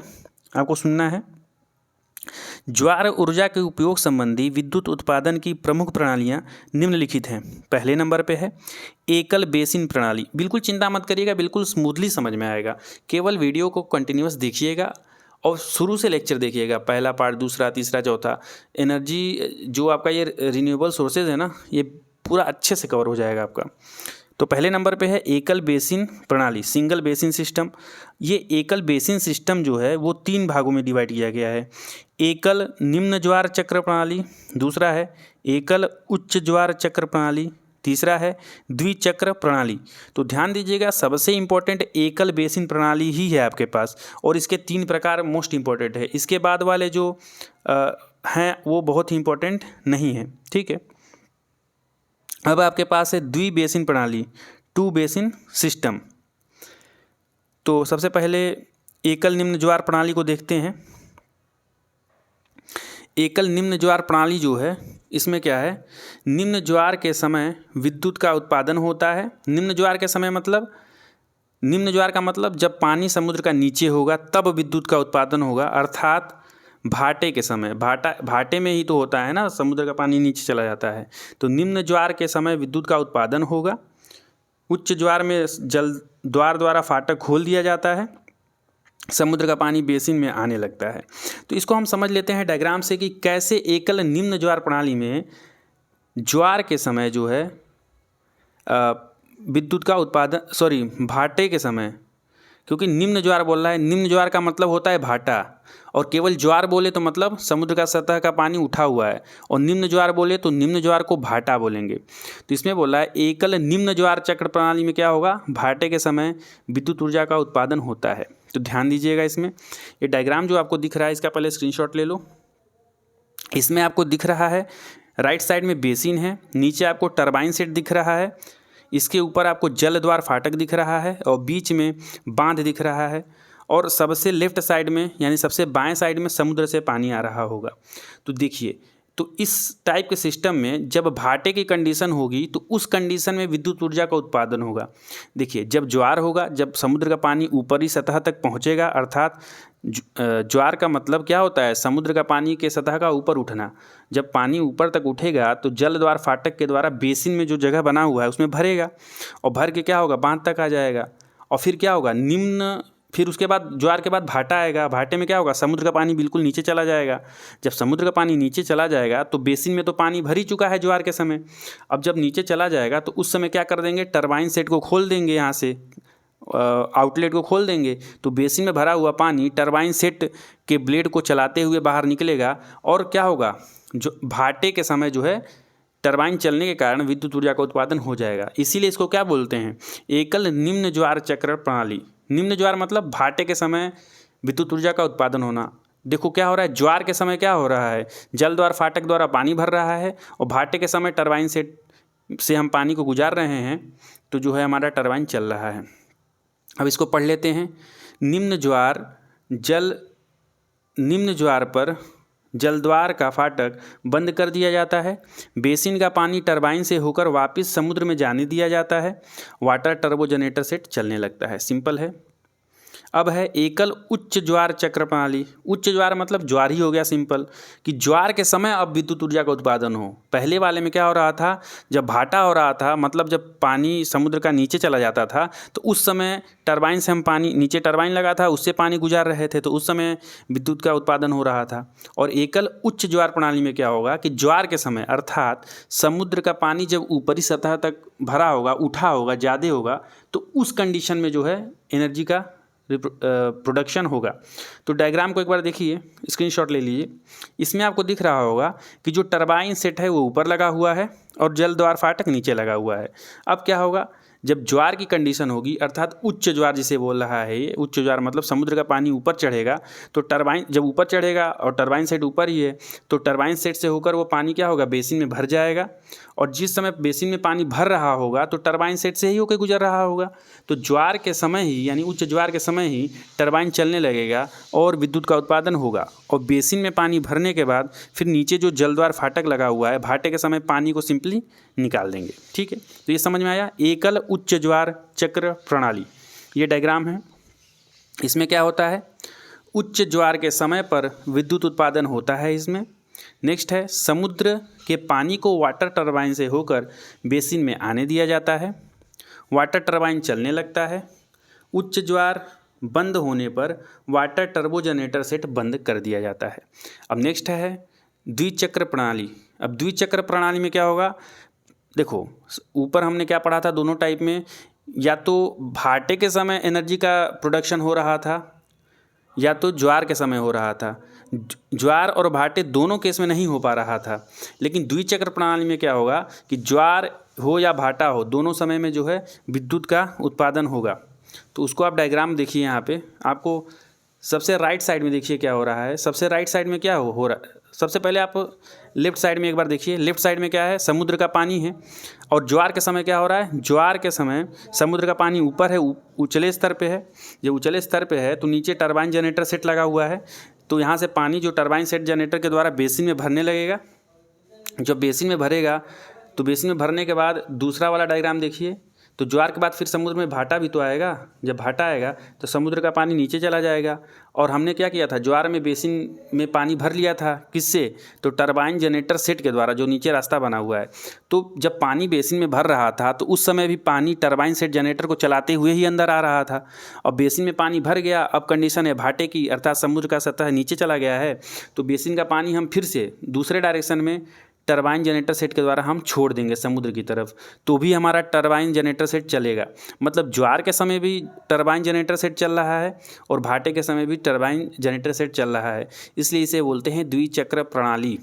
आपको सुनना है। ज्वार ऊर्जा के उपयोग संबंधी विद्युत उत्पादन की प्रमुख प्रणालियां निम्नलिखित हैं। पहले नंबर पे है एकल बेसिन प्रणाली। बिल्कुल चिंता मत करिएगा, बिल्कुल स्मूथली समझ में आएगा। केवल वीडियो को कंटिन्यूअस देखिएगा और शुरू से लेक्चर देखिएगा, पहला पार्ट, दूसरा, तीसरा, चौथा। एनर्जी जो आपका ये रिन्यूएबल सोर्सेज है ना, ये पूरा अच्छे से कवर हो जाएगा आपका। तो पहले नंबर पे है एकल बेसिन प्रणाली, सिंगल बेसिन सिस्टम। ये एकल बेसिन सिस्टम जो है वो 3 भागों में डिवाइड किया गया है। एकल निम्न ज्वार चक्र प्रणाली, दूसरा है एकल उच्च ज्वार चक्र प्रणाली, तीसरा है द्विचक्र प्रणाली। तो ध्यान दीजिएगा, सबसे इम्पोर्टेंट एकल बेसिन प्रणाली ही है आपके पास, और इसके 3 प्रकार मोस्ट इम्पोर्टेंट है। इसके बाद वाले जो हैं वो बहुत ही इम्पोर्टेंट नहीं है। ठीक है, अब आपके पास है द्विबेसिन प्रणाली, 2 बेसिन सिस्टम। तो सबसे पहले एकल निम्न ज्वार प्रणाली को देखते हैं। एकल निम्न ज्वार प्रणाली जो है, इसमें क्या है, निम्न ज्वार के समय विद्युत का उत्पादन होता है। निम्न ज्वार के समय मतलब, निम्न ज्वार का मतलब जब पानी समुद्र का नीचे होगा तब विद्युत का उत्पादन होगा, अर्थात भाटे के समय। भाटे में ही तो होता है ना, समुद्र का पानी नीचे चला जाता है। तो निम्न ज्वार के समय विद्युत का उत्पादन होगा। उच्च ज्वार में जल द्वार द्वारा फाटक खोल दिया जाता है, समुद्र का पानी बेसिन में आने लगता है। तो इसको हम समझ लेते हैं डायग्राम से कि कैसे एकल निम्न ज्वार प्रणाली में ज्वार के समय जो है विद्युत का उत्पादन, भाटे के समय क्योंकि निम्न ज्वार बोल रहा है। निम्न ज्वार का मतलब होता है भाटा, और केवल ज्वार बोले तो मतलब समुद्र का सतह का पानी उठा हुआ है, और निम्न ज्वार बोले तो निम्न ज्वार को भाटा बोलेंगे। तो इसमें बोला है एकल निम्न ज्वार चक्र प्रणाली में क्या होगा, भाटे के समय विद्युत ऊर्जा का उत्पादन होता है। तो ध्यान दीजिएगा इसमें। ये डायग्राम जो आपको दिख रहा है इसका पहले स्क्रीनशॉट ले लो। इसमें आपको दिख रहा है राइट साइड में बेसिन है, नीचे आपको टरबाइन सेट दिख रहा है, इसके ऊपर आपको जल द्वार फाटक दिख रहा है, और बीच में बांध दिख रहा है, और सबसे लेफ्ट साइड में यानी सबसे बाएं साइड में समुद्र से पानी आ रहा होगा। तो देखिए, तो इस टाइप के सिस्टम में जब भाटे की कंडीशन होगी तो उस कंडीशन में विद्युत ऊर्जा का उत्पादन होगा। देखिए, जब ज्वार होगा, जब समुद्र का पानी ऊपरी सतह तक पहुंचेगा, अर्थात ज्वार का मतलब क्या होता है, समुद्र का पानी के सतह का ऊपर उठना। जब पानी ऊपर तक उठेगा तो जल द्वार फाटक के द्वारा बेसिन में जो जगह बना हुआ है उसमें भरेगा, और भर के क्या होगा, बांध तक आ जाएगा, और फिर क्या होगा, निम्न, फिर उसके बाद ज्वार के बाद भाटा आएगा। भाटे में क्या होगा, समुद्र का पानी बिल्कुल नीचे चला जाएगा। जब समुद्र का पानी नीचे चला जाएगा तो बेसिन में तो पानी भर ही चुका है ज्वार के समय। अब जब नीचे चला जाएगा तो उस समय क्या कर देंगे, टरबाइन सेट को खोल देंगे, यहाँ से आउटलेट को खोल देंगे, तो बेसिन में भरा हुआ पानी टरबाइन सेट के ब्लेड को चलाते हुए बाहर निकलेगा, और क्या होगा, जो भाटे के समय जो है टरबाइन चलने के कारण विद्युत ऊर्जा का उत्पादन हो जाएगा। इसीलिए इसको क्या बोलते हैं, एकल निम्न ज्वार चक्र प्रणाली। निम्न ज्वार मतलब भाटे के समय विद्युत ऊर्जा का उत्पादन होना। देखो क्या हो रहा है, ज्वार के समय क्या हो रहा है, जल द्वार फाटक द्वारा पानी भर रहा है, और भाटे के समय टरबाइन सेट से हम पानी को गुजार रहे हैं, तो जो है हमारा टरबाइन चल रहा है। अब इसको पढ़ लेते हैं। निम्न ज्वार पर जलद्वार का फाटक बंद कर दिया जाता है, बेसिन का पानी टरबाइन से होकर वापस समुद्र में जाने दिया जाता है, वाटर टर्बो जनरेटर सेट चलने लगता है। सिंपल है। अब है एकल उच्च ज्वार चक्र प्रणाली। उच्च ज्वार मतलब ज्वार ही हो गया, सिंपल, कि ज्वार के समय अब विद्युत ऊर्जा का उत्पादन हो। पहले वाले में क्या हो रहा था, जब भाटा हो रहा था, मतलब जब पानी समुद्र का नीचे चला जाता था तो उस समय टरबाइन से हम पानी, नीचे टरबाइन लगा था उससे पानी गुजार रहे थे, तो उस समय विद्युत का उत्पादन हो रहा था। और एकल उच्च ज्वार प्रणाली में क्या होगा कि ज्वार के समय, अर्थात समुद्र का पानी जब ऊपरी सतह तक भरा होगा, उठा होगा, ज़्यादा होगा, तो उस कंडीशन में जो है एनर्जी का प्रोडक्शन होगा। तो डायग्राम को एक बार देखिए, स्क्रीनशॉट ले लीजिए। इसमें आपको दिख रहा होगा कि जो टरबाइन सेट है वो ऊपर लगा हुआ है और जल द्वार फाटक नीचे लगा हुआ है। अब क्या होगा, जब ज्वार की कंडीशन होगी, अर्थात उच्च ज्वार जिसे बोल रहा है ये, उच्च ज्वार मतलब समुद्र का पानी ऊपर चढ़ेगा, तो टरबाइन जब ऊपर चढ़ेगा और टरबाइन सेट ऊपर ही है, तो टरबाइन सेट से होकर वो पानी क्या होगा, बेसिन में भर जाएगा, और जिस समय बेसिन में पानी भर रहा होगा तो टरबाइन सेट से ही होकर गुजर रहा होगा। तो ज्वार के समय ही, यानी उच्च ज्वार के समय ही टरबाइन चलने लगेगा और विद्युत का उत्पादन होगा। और बेसिन में पानी भरने के बाद फिर नीचे जो जलद्वार फाटक लगा हुआ है, भाटे के समय पानी को सिंपली निकाल देंगे। ठीक है, तो ये समझ में आया, एकल उच्च ज्वार चक्र प्रणाली। ये डायग्राम है। इसमें क्या होता है, उच्च ज्वार के समय पर विद्युत उत्पादन होता है इसमें। नेक्स्ट है, समुद्र के पानी को वाटर टरबाइन से होकर बेसिन में आने दिया जाता है, वाटर टरबाइन चलने लगता है। उच्च ज्वार बंद होने पर वाटर टर्बो जनरेटर सेट बंद कर दिया जाता है। अब नेक्स्ट है द्विचक्र प्रणाली। अब द्विचक्र प्रणाली में क्या होगा, देखो ऊपर हमने क्या पढ़ा था, दोनों टाइप में, या तो भाटे के समय एनर्जी का प्रोडक्शन हो रहा था या तो ज्वार के समय हो रहा था। ज्वार और भाटे दोनों केस में नहीं हो पा रहा था, लेकिन द्विचक्र प्रणाली में क्या होगा कि ज्वार हो या भाटा हो, दोनों समय में जो है विद्युत का उत्पादन होगा। तो उसको आप डायग्राम देखिए, यहाँ पे आपको सबसे राइट साइड में देखिए क्या हो रहा है। सबसे राइट साइड में क्या हो रहा है, सबसे पहले आप लेफ्ट साइड में एक बार देखिए। लेफ्ट साइड में क्या है, समुद्र का पानी है, और ज्वार के समय क्या हो रहा है, ज्वार के समय समुद्र का पानी ऊपर है, उचले स्तर पे है। जब उचले स्तर पे है तो नीचे टरबाइन जनरेटर सेट लगा हुआ है, तो यहाँ से पानी जो टरबाइन सेट जनरेटर के द्वारा बेसिन में भरने लगेगा। जब बेसिन में भरेगा तो बेसिन में भरने के बाद दूसरा वाला डायग्राम देखिए, तो ज्वार के बाद फिर समुद्र में भाटा भी तो आएगा। जब भाटा आएगा तो समुद्र का पानी नीचे चला जाएगा, और हमने क्या किया था, ज्वार में बेसिन में पानी भर लिया था, किससे, तो टरबाइन जनरेटर सेट के द्वारा, जो नीचे रास्ता बना हुआ है। तो जब पानी बेसिन में भर रहा था तो उस समय भी पानी टरबाइन सेट जनरेटर को चलाते हुए ही अंदर आ रहा था, और बेसिन में पानी भर गया। अब कंडीशन है भाटे की, अर्थात समुद्र का सतह नीचे चला गया है, तो बेसिन का पानी हम फिर से दूसरे डायरेक्शन में टरबाइन जनरेटर सेट के द्वारा हम छोड़ देंगे समुद्र की तरफ, तो भी हमारा टरबाइन जनरेटर सेट चलेगा। मतलब ज्वार के समय भी टरबाइन जनरेटर सेट चल रहा है और भाटे के समय भी टरबाइन जनरेटर सेट चल रहा है, इसलिए इसे बोलते हैं द्विचक्र प्रणाली।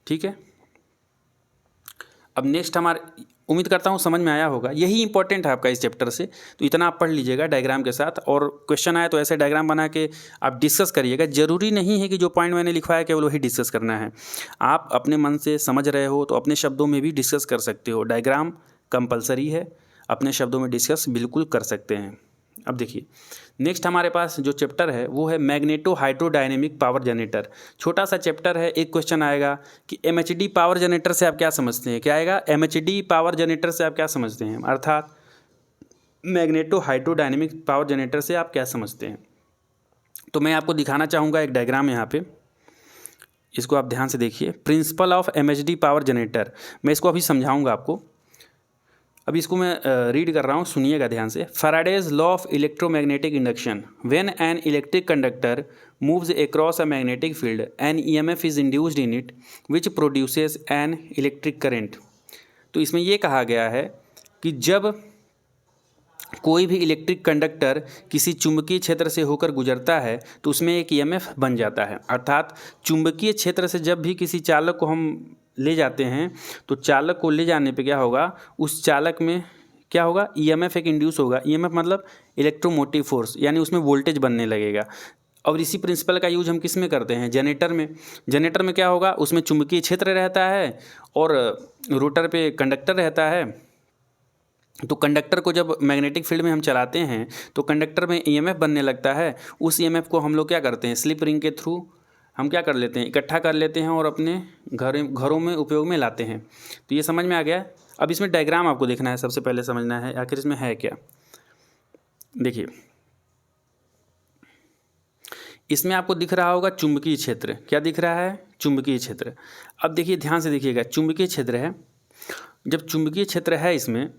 ठीक है, अब नेक्स्ट हमारे, उम्मीद करता हूँ समझ में आया होगा, यही इंपॉर्टेंट है आपका इस चैप्टर से, तो इतना आप पढ़ लीजिएगा डायग्राम के साथ, और क्वेश्चन आए तो ऐसे डायग्राम बना के आप डिस्कस करिएगा। ज़रूरी नहीं है कि जो पॉइंट मैंने लिखवाया है केवल वही डिस्कस करना है, आप अपने मन से समझ रहे हो तो अपने शब्दों में भी डिस्कस कर सकते हो। डायग्राम कंपलसरी है, अपने शब्दों में डिस्कस बिल्कुल कर सकते हैं। अब देखिए नेक्स्ट हमारे पास जो चैप्टर है वो है मैग्नेटो हाइड्रोडायनेमिक पावर जनरेटर। छोटा सा चैप्टर है। एक क्वेश्चन आएगा कि एमएचडी पावर जनरेटर से आप क्या समझते हैं। क्या आएगा, एमएचडी पावर जनरेटर से आप क्या समझते हैं, अर्थात मैग्नेटो हाइड्रोडायनेमिक पावर जनरेटर से आप क्या समझते हैं। तो मैं आपको दिखाना चाहूँगा एक डायग्राम यहाँ पे, इसको आप ध्यान से देखिए। Principle of MHD power generator, मैं इसको अभी समझाऊँगा आपको। अभी इसको मैं रीड कर रहा हूँ, सुनिएगा ध्यान से। Faraday's law of electromagnetic induction, when an electric conductor moves across a magnetic field an EMF is induced in it which produces an electric current. तो इसमें यह कहा गया है कि जब कोई भी इलेक्ट्रिक कंडक्टर किसी चुंबकीय क्षेत्र से होकर गुजरता है तो उसमें एक ईएमएफ बन जाता है। अर्थात चुंबकीय क्षेत्र से जब भी किसी चालक को हम ले जाते हैं तो चालक को ले जाने पे क्या होगा, उस चालक में क्या होगा, ईएमएफ एक इंड्यूस होगा। ईएमएफ मतलब इलेक्ट्रोमोटिव फोर्स, यानी उसमें वोल्टेज बनने लगेगा। और इसी प्रिंसिपल का यूज हम किस में करते हैं, जनरेटर में। जनरेटर में क्या होगा, उसमें चुंबकीय क्षेत्र रहता है और रोटर पे कंडक्टर रहता है। तो कंडक्टर को जब मैग्नेटिक फील्ड में हम चलाते हैं तो कंडक्टर में ईएमएफ बनने लगता है। उस ईएमएफ को हम लोग क्या करते हैं, स्लिप रिंग के थ्रू हम क्या कर लेते हैं, इकट्ठा कर लेते हैं और अपने घरों में उपयोग में लाते हैं। तो ये समझ में आ गया। अब इसमें डायग्राम आपको देखना है, सबसे पहले समझना है आखिर इसमें है क्या। देखिए इसमें आपको दिख रहा होगा चुंबकीय क्षेत्र। क्या दिख रहा है, चुंबकीय क्षेत्र। अब देखिए ध्यान से देखिएगा, चुंबकीय क्षेत्र है। जब चुंबकीय क्षेत्र है इसमें,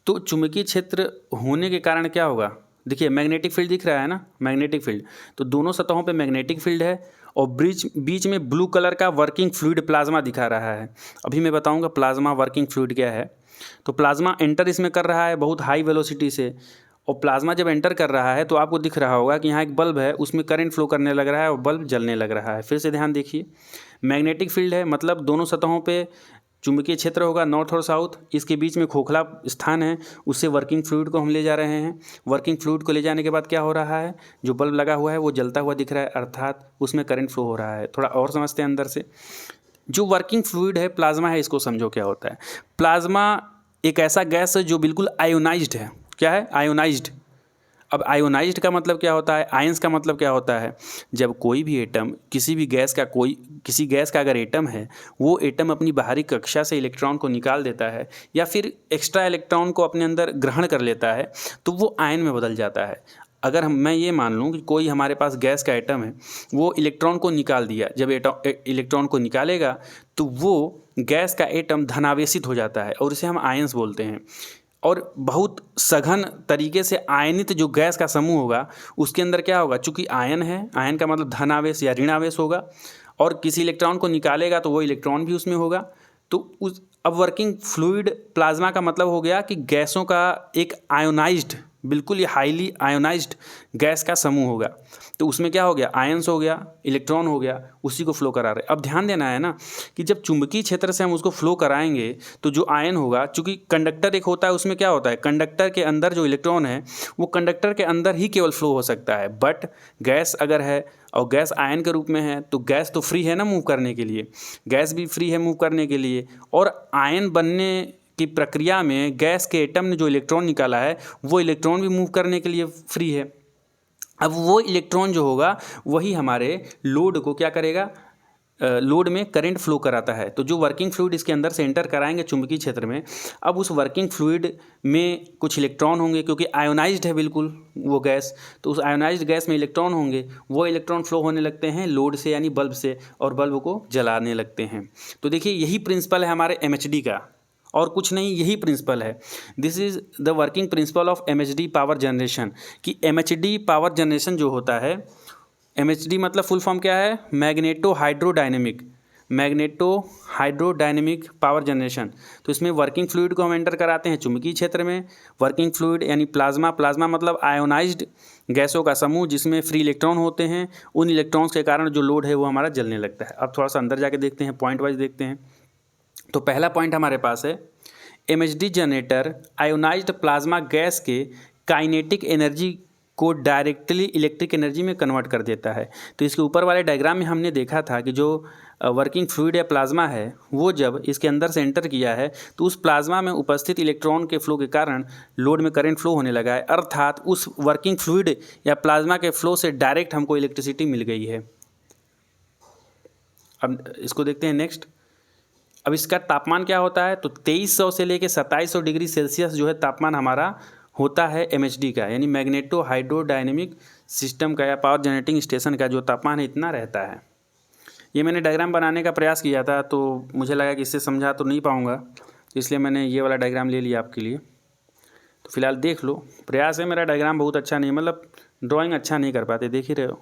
तो चुंबकीय क्षेत्र होने के कारण क्या होगा, देखिए मैग्नेटिक फील्ड दिख रहा है ना, मैग्नेटिक फील्ड। तो दोनों सतहों पे मैग्नेटिक फील्ड है और बीच में ब्लू कलर का वर्किंग फ्लूइड प्लाज्मा दिखा रहा है। अभी मैं बताऊंगा प्लाज्मा वर्किंग फ्लूइड क्या है। तो प्लाज्मा एंटर इसमें कर रहा है बहुत हाई वेलोसिटी से, और प्लाज्मा जब एंटर कर रहा है तो आपको दिख रहा होगा कि यहाँ एक बल्ब है, उसमें करंट फ्लो करने लग रहा है और बल्ब जलने लग रहा है। फिर से ध्यान देखिए, मैग्नेटिक फील्ड है मतलब दोनों सतहों पे चुंबकीय क्षेत्र होगा, नॉर्थ और साउथ। इसके बीच में खोखला स्थान है, उससे वर्किंग फ्लूइड को हम ले जा रहे हैं। वर्किंग फ्लूइड को ले जाने के बाद क्या हो रहा है, जो बल्ब लगा हुआ है वो जलता हुआ दिख रहा है, अर्थात उसमें करंट फ्लो हो रहा है। थोड़ा और समझते हैं अंदर से। जो वर्किंग फ्लूइड है प्लाज्मा है, इसको समझो क्या होता है। प्लाज्मा एक ऐसा गैस है जो बिल्कुल आयोनाइज्ड है। क्या है, आयोनाइज्ड। अब आयोनाइज्ड का मतलब क्या होता है, आयंस का मतलब क्या होता है, जब कोई भी एटम किसी गैस का अगर एटम है, वो एटम अपनी बाहरी कक्षा से इलेक्ट्रॉन को निकाल देता है या फिर एक्स्ट्रा इलेक्ट्रॉन को अपने अंदर ग्रहण कर लेता है, तो वो आयन में बदल जाता है। अगर मैं ये मान लूँ कि कोई हमारे पास गैस का एटम है, वो इलेक्ट्रॉन को निकाल दिया, जब इलेक्ट्रॉन को निकालेगा तो वो गैस का एटम धनावेशित हो जाता है और इसे हम आयंस बोलते हैं। और बहुत सघन तरीके से आयनित जो गैस का समूह होगा उसके अंदर क्या होगा, चूंकि आयन है, आयन का मतलब धनावेश या ऋणावेश होगा, और किसी इलेक्ट्रॉन को निकालेगा तो वो इलेक्ट्रॉन भी उसमें होगा। तो अब वर्किंग फ्लूइड प्लाज्मा का मतलब हो गया कि गैसों का एक आयोनाइज्ड, बिल्कुल ही हाईली आयोनाइज्ड गैस का समूह होगा। तो उसमें क्या हो गया, आयंस हो गया, इलेक्ट्रॉन हो गया, उसी को फ्लो करा रहे। अब ध्यान देना है ना कि जब चुंबकीय क्षेत्र से हम उसको फ्लो कराएंगे तो जो आयन होगा, चूंकि कंडक्टर एक होता है, उसमें क्या होता है, कंडक्टर के अंदर जो इलेक्ट्रॉन है वो कंडक्टर के अंदर ही केवल फ्लो हो सकता है। बट गैस अगर है और गैस आयन के रूप में है तो गैस तो फ्री है ना मूव करने के लिए, गैस भी फ्री है मूव करने के लिए। और आयन बनने की प्रक्रिया में गैस के एटम ने जो इलेक्ट्रॉन निकाला है वो इलेक्ट्रॉन भी मूव करने के लिए फ्री है। अब वो इलेक्ट्रॉन जो होगा वही हमारे लोड को क्या करेगा, लोड में करंट फ्लो कराता है। तो जो वर्किंग फ्लूइड इसके अंदर से एंटर कराएंगे चुंबकीय क्षेत्र में, अब उस वर्किंग फ्लूइड में कुछ इलेक्ट्रॉन होंगे, क्योंकि आयोनाइज्ड है बिल्कुल वो गैस, तो उस आयोनाइज्ड गैस में इलेक्ट्रॉन होंगे। वो इलेक्ट्रॉन फ्लो होने लगते हैं लोड से यानी बल्ब से, और बल्ब को जलाने लगते हैं। तो देखिए यही प्रिंसिपल है हमारे एमएचडी का, और कुछ नहीं, यही प्रिंसिपल है। This is the working principle of MHD power generation. कि एमएचडी पावर जनरेशन जो होता है, एमएचडी मतलब फुल फॉर्म क्या है, magneto hydrodynamic. Magneto hydrodynamic power generation. तो इसमें वर्किंग फ्लूइड को हम एंटर कराते हैं चुंबकीय क्षेत्र में। वर्किंग फ्लूइड यानी प्लाज्मा, प्लाज्मा मतलब आयोनाइज्ड गैसों का समूह जिसमें फ्री इलेक्ट्रॉन होते हैं। उन इलेक्ट्रॉन्स के कारण जो लोड है वो हमारा जलने लगता है। अब थोड़ा सा अंदर जाके देखते हैं, पॉइंट वाइज देखते हैं। तो पहला पॉइंट हमारे पास है MHD generator ionised plasma gas के काइनेटिक एनर्जी को डायरेक्टली इलेक्ट्रिक एनर्जी में कन्वर्ट कर देता है। तो इसके ऊपर वाले डायग्राम में हमने देखा था कि जो वर्किंग फ्लूइड या प्लाज्मा है वो जब इसके अंदर से एंटर किया है तो उस प्लाज्मा में उपस्थित इलेक्ट्रॉन के फ्लो के कारण लोड में करंट फ्लो होने लगा है, अर्थात उस वर्किंग फ्लूइड या प्लाज्मा के फ्लो से डायरेक्ट हमको इलेक्ट्रिसिटी मिल गई है। अब इसको देखते हैं नेक्स्ट। अब इसका तापमान क्या होता है, तो 2300 से लेकर 2700 डिग्री सेल्सियस जो है तापमान हमारा होता है एमएचडी का, यानी मैग्नेटो हाइड्रोडायनेमिक सिस्टम का या पावर जनरेटिंग स्टेशन का जो तापमान है इतना रहता है। ये मैंने डायग्राम बनाने का प्रयास किया था तो मुझे लगा कि इससे समझा तो नहीं पाऊँगा, इसलिए मैंने ये वाला डायग्राम ले लिया आपके लिए। तो फिलहाल देख लो, प्रयास है मेरा, डायग्राम बहुत अच्छा नहीं, मतलब ड्राइंग अच्छा नहीं कर पाते, देख ही रहे हो,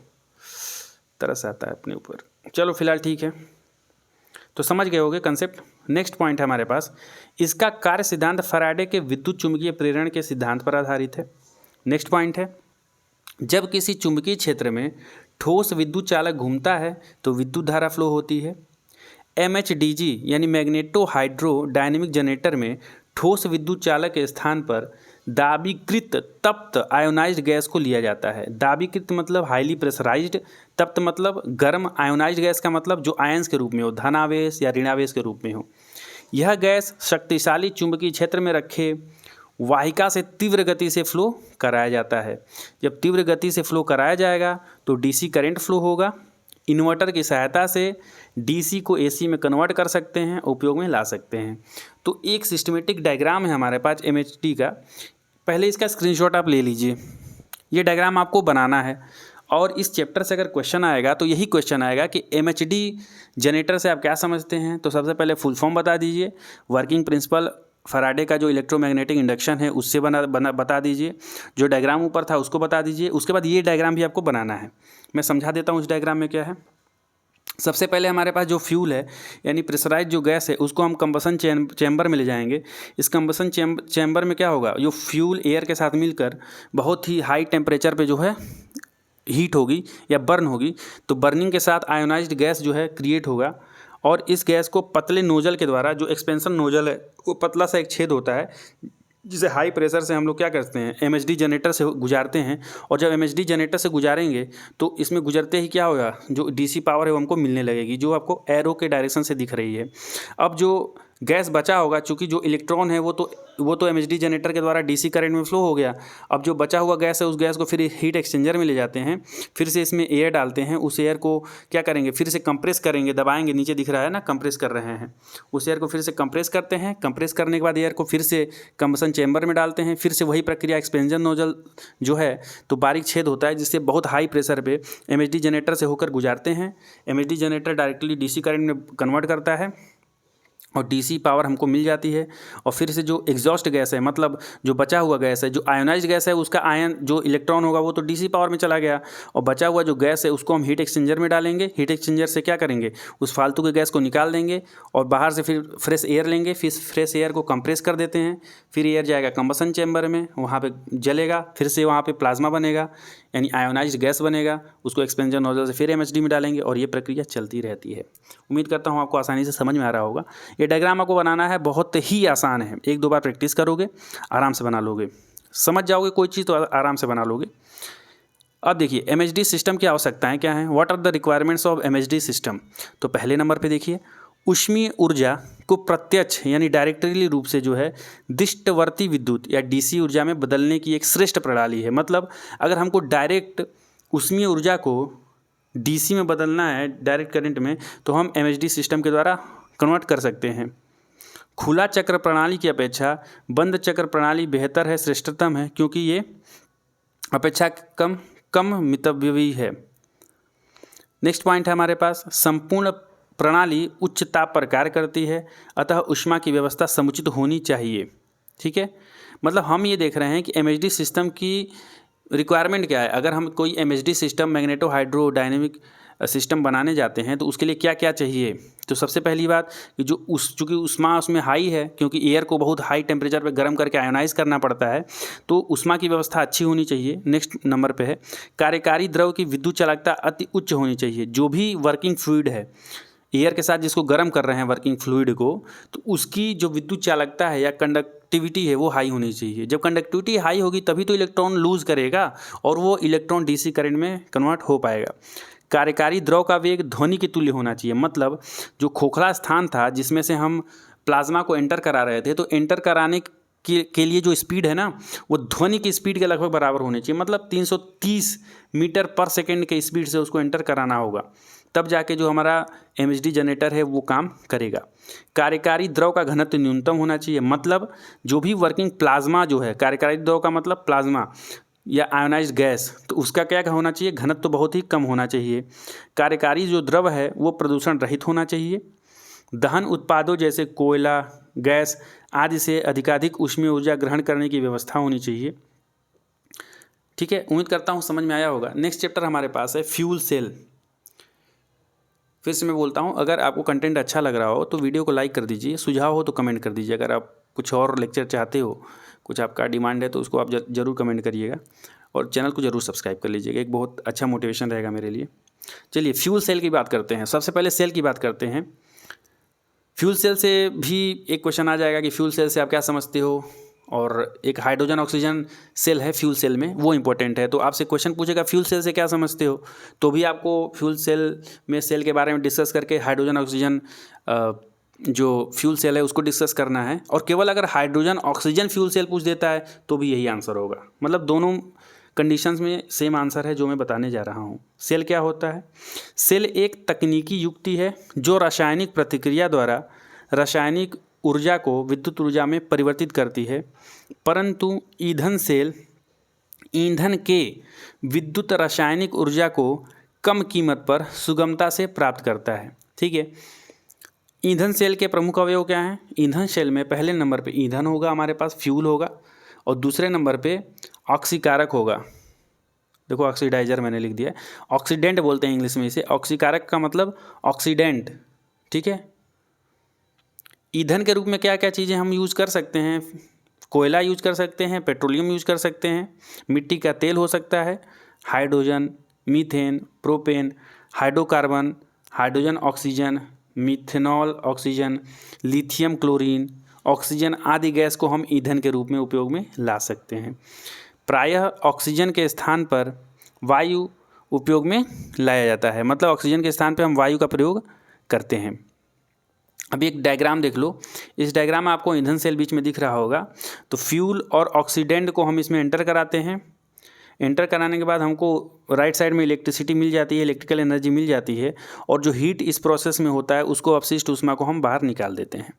तरस आता है अपने ऊपर। चलो फिलहाल ठीक है, तो समझ गए होगे कंसेप्ट। नेक्स्ट पॉइंट है हमारे पास, इसका कार्य सिद्धांत फैराडे के विद्युत चुंबकीय प्रेरण के सिद्धांत पर आधारित है। नेक्स्ट पॉइंट है, जब किसी चुंबकीय क्षेत्र में ठोस विद्युत चालक घूमता है तो विद्युत धारा फ्लो होती है। एमएचडीजी यानी मैग्नेटो हाइड्रो डायनेमिक जनरेटर में ठोस विद्युत चालक के स्थान पर दाबीकृत तप्त आयोनाइज्ड गैस को लिया जाता है। दाबीकृत मतलब हाईली प्रेशराइज्ड, तप्त मतलब गर्म, आयोनाइज्ड गैस का मतलब जो आयंस के रूप में हो, धनावेश या ऋणावेश के रूप में हो। यह गैस शक्तिशाली चुंबकीय क्षेत्र में रखे वाहिका से तीव्र गति से फ्लो कराया जाता है। जब तीव्र गति से फ्लो कराया जाएगा तो डीसी करंट फ्लो होगा। इन्वर्टर की सहायता से डीसी को एसी में कन्वर्ट कर सकते हैं, उपयोग में ला सकते हैं। तो एक सिस्टमेटिक डायग्राम है हमारे पास एमएचडी का, पहले इसका स्क्रीनशॉट आप ले लीजिए। ये डायग्राम आपको बनाना है और इस चैप्टर से अगर क्वेश्चन आएगा तो यही क्वेश्चन आएगा कि एमएचडी जनरेटर से आप क्या समझते हैं। तो सबसे पहले फुल फॉर्म बता दीजिए, वर्किंग प्रिंसिपल फैराडे का जो इलेक्ट्रोमैग्नेटिक इंडक्शन है उससे बता दीजिए, जो डायग्राम ऊपर था उसको बता दीजिए। उसके बाद ये डायग्राम भी आपको बनाना है, मैं समझा देता हूँ उस डायग्राम में क्या है। सबसे पहले हमारे पास जो फ्यूल है यानी प्रेशराइज जो गैस है उसको हम कंबसन चैम्बर में ले जाएंगे। इस कंबसन चैम्बर में क्या होगा, जो फ्यूल एयर के साथ मिलकर बहुत ही हाई टेम्परेचर पे जो है हीट होगी या बर्न होगी, तो बर्निंग के साथ आयोनाइज्ड गैस जो है क्रिएट होगा और इस गैस को पतले नोजल के द्वारा, जो एक्सपेंशन नोजल है वो पतला सा एक छेद होता है जिसे हाई प्रेशर से हम लोग क्या करते हैं, एमएचडी जनरेटर से गुजारते हैं। और जब एमएचडी जनरेटर से गुजारेंगे तो इसमें गुजरते ही क्या होगा, जो डीसी पावर है वो हमको मिलने लगेगी, जो आपको एरो के डायरेक्शन से दिख रही है। अब जो गैस बचा होगा, चूँकि जो इलेक्ट्रॉन है वो तो एमएचडी जनरेटर के द्वारा डीसी करंट में फ्लो हो गया। अब जो बचा हुआ गैस है उस गैस को फिर हीट एक्सचेंजर में ले जाते हैं, फिर से इसमें एयर डालते हैं। उस एयर को क्या करेंगे, फिर से कंप्रेस करेंगे, दबाएंगे, नीचे दिख रहा है ना कंप्रेस कर रहे हैं, उस एयर को फिर से कंप्रेस करते हैं। कंप्रेस करने के बाद एयर को फिर से कंबसन चैम्बर में डालते हैं, फिर से वही प्रक्रिया, एक्सपेंशन नोजल जो है तो बारीक छेद होता है जिससे बहुत हाई प्रेशर पे एमएचडी जनरेटर से होकर गुजारते हैं। MHD generator directly DC current में कन्वर्ट करता है और डीसी पावर हमको मिल जाती है। और फिर से जो एग्जॉस्ट गैस है, मतलब जो बचा हुआ गैस है, जो आयोनाइज्ड गैस है, उसका आयन जो इलेक्ट्रॉन होगा वो तो डीसी पावर में चला गया, और बचा हुआ जो गैस है उसको हम हीट एक्सचेंजर में डालेंगे। हीट एक्सचेंजर से क्या करेंगे, उस फालतू के गैस को निकाल देंगे और बाहर से फिर फ्रेश एयर लेंगे। फिर फ्रेश एयर को कंप्रेस कर देते हैं, फिर एयर जाएगा कंबसन चैम्बर में, वहाँ पर जलेगा, फिर से वहाँ पर प्लाज्मा बनेगा यानी आयोनाइज्ड गैस बनेगा, उसको एक्सपेंशन नोजल से फिर एमएचडी में डालेंगे और ये प्रक्रिया चलती रहती है। उम्मीद करता हूँ आपको आसानी से समझ में आ रहा होगा। ये डायग्राम आपको बनाना है, बहुत ही आसान है, एक दो बार प्रैक्टिस करोगे आराम से बना लोगे, समझ जाओगे कोई चीज़ तो आराम से बना लोगे। अब देखिए एमएचडी सिस्टम की आवश्यकताएं क्या हैं, what are the requirements of MHD system. तो पहले नंबर पे देखिए, ऊष्मीय ऊर्जा को प्रत्यक्ष यानी डायरेक्टली रूप से जो है दिष्टवर्ती विद्युत या डीसी ऊर्जा में बदलने की एक श्रेष्ठ प्रणाली है। मतलब अगर हमको डायरेक्ट ऊष्मीय ऊर्जा को डीसी में बदलना है डायरेक्ट करंट में, तो हम एमएचडी सिस्टम के द्वारा कन्वर्ट कर सकते हैं। खुला चक्र प्रणाली की अपेक्षा बंद चक्र प्रणाली बेहतर है, श्रेष्ठतम है, क्योंकि ये अपेक्षा कम मितव्ययी है। नेक्स्ट पॉइंट है हमारे पास, संपूर्ण प्रणाली उच्च ताप पर कार्य करती है, अतः ऊष्मा की व्यवस्था समुचित होनी चाहिए। ठीक है, मतलब हम ये देख रहे हैं कि एमएचडी सिस्टम की रिक्वायरमेंट क्या है। अगर हम कोई MHD system magneto hydro dynamic system बनाने जाते हैं तो उसके लिए क्या क्या चाहिए। तो सबसे पहली बात कि चूँकि ऊष्मा उसमें हाई है, क्योंकि एयर को बहुत हाई टेम्परेचर पे गर्म करके आयोनाइज करना पड़ता है, तो ऊष्मा की व्यवस्था अच्छी होनी चाहिए। नेक्स्ट नंबर पे है कार्यकारी द्रव की विद्युत चालकता अति उच्च होनी चाहिए। जो भी वर्किंग फ्लूइड है, एयर के साथ जिसको गर्म कर रहे हैं वर्किंग फ्लूइड को, तो उसकी जो विद्युत चालकता है या कंडक्टिविटी है वो हाई होनी चाहिए। जब कंडक्टिविटी हाई होगी तभी तो इलेक्ट्रॉन लूज करेगा और वो इलेक्ट्रॉन डीसी करंट में कन्वर्ट हो पाएगा। कार्यकारी द्रव का वेग ध्वनि के तुल्य होना चाहिए। मतलब जो खोखला स्थान था जिसमें से हम प्लाज्मा को एंटर करा रहे थे, तो एंटर कराने के लिए जो स्पीड है ना, वो ध्वनि की स्पीड के लगभग बराबर होनी चाहिए। मतलब 330 मीटर पर सेकेंड के स्पीड से उसको एंटर कराना होगा, तब जाके जो हमारा एमएचडी जनरेटर है वो काम करेगा। कार्यकारी द्रव का घनत्व न्यूनतम होना चाहिए। मतलब जो भी वर्किंग प्लाज्मा जो है, कार्यकारी द्रव का मतलब प्लाज्मा या आयोनाइज्ड गैस, तो उसका क्या होना चाहिए, घनत्व तो बहुत ही कम होना चाहिए। कार्यकारी जो द्रव है वो प्रदूषण रहित होना चाहिए। दहन उत्पादों जैसे कोयला, गैस आदि से अधिकाधिक ऊष्मीय ऊर्जा ग्रहण करने की व्यवस्था होनी चाहिए। ठीक है, उम्मीद करता हूँ समझ में आया होगा। नेक्स्ट चैप्टर हमारे पास है फ्यूल सेल। फिर से मैं बोलता हूँ, अगर आपको कंटेंट अच्छा लग रहा हो तो वीडियो को लाइक कर दीजिए, सुझाव हो तो कमेंट कर दीजिए। अगर आप कुछ और लेक्चर चाहते हो, कुछ आपका डिमांड है, तो उसको आप ज़रूर कमेंट करिएगा और चैनल को ज़रूर सब्सक्राइब कर लीजिएगा। एक बहुत अच्छा मोटिवेशन रहेगा मेरे लिए। चलिए फ्यूल सेल की बात करते हैं। सबसे पहले सेल की बात करते हैं। फ्यूल सेल से भी एक क्वेश्चन आ जाएगा कि फ्यूल सेल से आप क्या समझते हो, और एक हाइड्रोजन ऑक्सीजन सेल है फ्यूल सेल में, वो इंपॉर्टेंट है। तो आपसे क्वेश्चन पूछेगा फ्यूल सेल से क्या समझते हो, तो भी आपको फ्यूल सेल में सेल के बारे में डिस्कस करके हाइड्रोजन ऑक्सीजन जो फ्यूल सेल है उसको डिस्कस करना है। और केवल अगर हाइड्रोजन ऑक्सीजन फ्यूल सेल पूछ देता है तो भी यही आंसर होगा। मतलब दोनों कंडीशंस में सेम आंसर है जो मैं बताने जा रहा हूँ। सेल क्या होता है? सेल एक तकनीकी युक्ति है जो रासायनिक प्रतिक्रिया द्वारा रासायनिक ऊर्जा को विद्युत ऊर्जा में परिवर्तित करती है। परंतु ईंधन सेल ईंधन के विद्युत रासायनिक ऊर्जा को कम कीमत पर सुगमता से प्राप्त करता है। ठीक है, ईंधन सेल के प्रमुख अवयव क्या हैं? ईंधन सेल में पहले नंबर पे ईंधन होगा, हमारे पास फ्यूल होगा, और दूसरे नंबर पे ऑक्सीकारक होगा। देखो ऑक्सीडाइजर मैंने लिख दिया है, ऑक्सीडेंट बोलते हैं इंग्लिश में इसे। ऑक्सीकारक का मतलब ऑक्सीडेंट। ठीक है, ईंधन के रूप में क्या क्या चीज़ें हम यूज़ कर सकते हैं? कोयला यूज कर सकते हैं, पेट्रोलियम यूज कर सकते हैं, मिट्टी का तेल हो सकता है, hydrogen, methane, propane, hydrocarbon, hydrogen oxygen, methanol oxygen, lithium chlorine, oxygen आदि गैस को हम ईंधन के रूप में उपयोग में ला सकते हैं। प्रायः ऑक्सीजन के स्थान पर वायु उपयोग में लाया जाता है। मतलब ऑक्सीजन के स्थान पर हम वायु का प्रयोग करते हैं। अब एक डायग्राम देख लो। इस डायग्राम में आपको ईंधन सेल बीच में दिख रहा होगा। तो फ्यूल और ऑक्सीडेंट को हम इसमें एंटर कराते हैं। एंटर कराने के बाद हमको राइट साइड में इलेक्ट्रिसिटी मिल जाती है, इलेक्ट्रिकल एनर्जी मिल जाती है, और जो हीट इस प्रोसेस में होता है उसको अपशिष्ट ऊष्मा को हम बाहर निकाल देते हैं।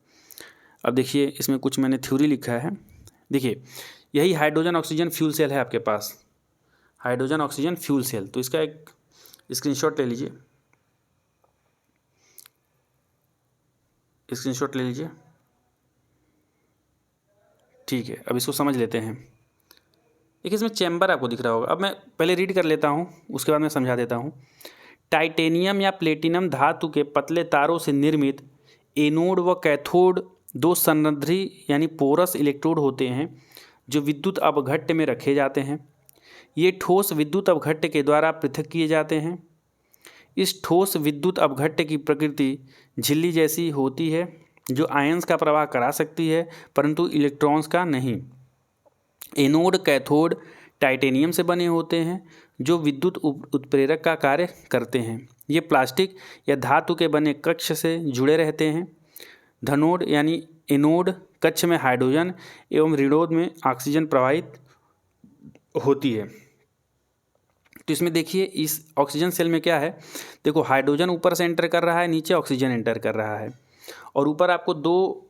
अब देखिए इसमें कुछ मैंने थ्योरी लिखा है। देखिए यही हाइड्रोजन ऑक्सीजन फ्यूल सेल है आपके पास, हाइड्रोजन ऑक्सीजन फ्यूल सेल। तो इसका एक स्क्रीनशॉट ले लीजिए, स्क्रीनशॉट ले लीजिए। ठीक है, अब इसको समझ लेते हैं। देखिए इसमें चैम्बर आपको दिख रहा होगा। अब मैं पहले रीड कर लेता हूँ, उसके बाद मैं समझा देता हूँ। टाइटेनियम या प्लेटिनम धातु के पतले तारों से निर्मित एनोड व कैथोड दो संरंध्री यानी पोरस इलेक्ट्रोड होते हैं जो विद्युत अपघट्य में रखे जाते हैं। ये ठोस विद्युत अपघट्य के द्वारा पृथक किए जाते हैं। इस ठोस विद्युत अपघट्य की प्रकृति झिल्ली जैसी होती है जो आयंस का प्रवाह करा सकती है परंतु इलेक्ट्रॉन्स का नहीं। एनोड कैथोड टाइटेनियम से बने होते हैं जो विद्युत उत्प्रेरक का कार्य करते हैं। ये प्लास्टिक या धातु के बने कक्ष से जुड़े रहते हैं। धनोड यानी एनोड कक्ष में हाइड्रोजन एवं ऋणोद में ऑक्सीजन प्रवाहित होती है। तो इसमें देखिए इस ऑक्सीजन सेल में क्या है, देखो हाइड्रोजन ऊपर से एंटर कर रहा है, नीचे ऑक्सीजन एंटर कर रहा है, और ऊपर आपको दो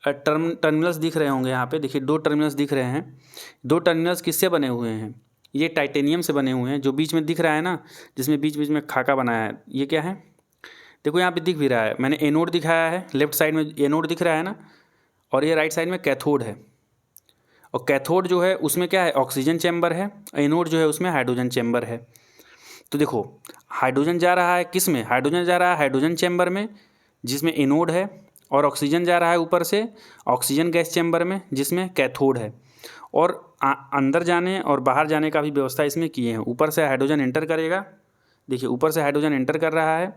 टर्मिनल्स दिख रहे होंगे। यहाँ पे देखिए दो टर्मिनल्स दिख रहे हैं। दो टर्मिनल्स किससे बने हुए हैं? ये टाइटेनियम से बने हुए हैं। जो बीच में दिख रहा है ना, जिसमें बीच बीच में खाका बनाया है, ये क्या है? देखो यहाँ पे दिख भी रहा है, मैंने एनोड दिखाया है, लेफ्ट साइड में एनोड दिख रहा है ना, और ये राइट साइड में कैथोड है। और कैथोड जो है उसमें क्या है? ऑक्सीजन चैम्बर है। एनोड जो है उसमें हाइड्रोजन चैम्बर है। तो देखो हाइड्रोजन जा रहा है किस में, हाइड्रोजन जा रहा है हाइड्रोजन चैम्बर में जिसमें एनोड है, और ऑक्सीजन जा रहा है ऊपर से ऑक्सीजन गैस चैम्बर में जिसमें कैथोड है। और अंदर जाने और बाहर जाने का भी व्यवस्था इसमें किए हैं। ऊपर से हाइड्रोजन एंटर करेगा, देखिए ऊपर से हाइड्रोजन एंटर कर रहा है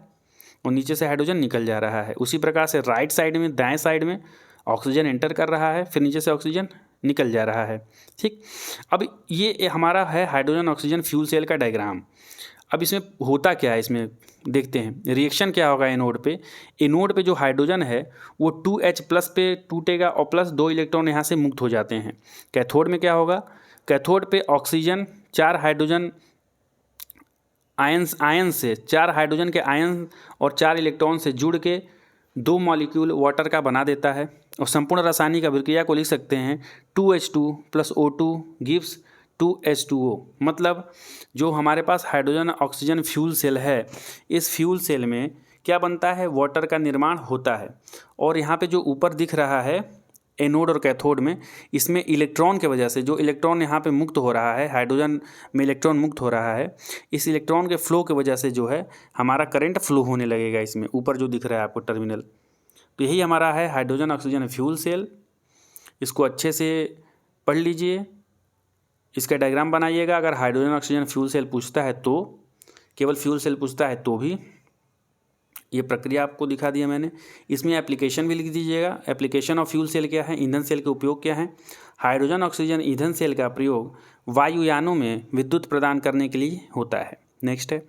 और नीचे से हाइड्रोजन निकल जा रहा है। उसी प्रकार से राइट साइड में, दाएं साइड में ऑक्सीजन एंटर कर रहा है, फिर नीचे से ऑक्सीजन निकल जा रहा है। ठीक, अब ये हमारा है हाइड्रोजन ऑक्सीजन फ्यूल सेल का डायग्राम। अब इसमें होता क्या है, इसमें देखते हैं रिएक्शन क्या होगा। एनोड पे, एनोड पे जो हाइड्रोजन है वो 2H+ पे टूटेगा और प्लस 2 इलेक्ट्रॉन यहाँ से मुक्त हो जाते हैं। कैथोड में क्या होगा, कैथोड पे ऑक्सीजन 4 हाइड्रोजन आयन से 4 हाइड्रोजन के आयन और 4 इलेक्ट्रॉन से जुड़ के 2 मॉलिक्यूल वाटर का बना देता है। और संपूर्ण रासायनिक अभिक्रिया को लिख सकते हैं 2H2 + O2 गिव्स 2H2O। मतलब जो हमारे पास हाइड्रोजन ऑक्सीजन फ्यूल सेल है, इस फ्यूल सेल में क्या बनता है, वाटर का निर्माण होता है। और यहाँ पे जो ऊपर दिख रहा है एनोड और कैथोड में, इसमें इलेक्ट्रॉन के वजह से जो इलेक्ट्रॉन यहाँ पे मुक्त हो रहा है, हाइड्रोजन में इलेक्ट्रॉन मुक्त हो रहा है, इस इलेक्ट्रॉन के फ्लो की वजह से जो है हमारा करंट फ्लो होने लगेगा। इसमें ऊपर जो दिख रहा है आपको टर्मिनल, तो यही हमारा है हाइड्रोजन ऑक्सीजन फ्यूल सेल। इसको अच्छे से पढ़ लीजिए, इसका डायग्राम बनाइएगा। अगर हाइड्रोजन ऑक्सीजन फ्यूल सेल पूछता है तो, केवल फ्यूल सेल पूछता है तो भी ये प्रक्रिया आपको दिखा दिया मैंने। इसमें एप्लीकेशन भी लिख दीजिएगा। एप्लीकेशन ऑफ फ्यूल सेल क्या है, ईंधन सेल के उपयोग क्या है। हाइड्रोजन ऑक्सीजन ईंधन सेल का प्रयोग वायुयानों में विद्युत प्रदान करने के लिए होता है। नेक्स्ट है,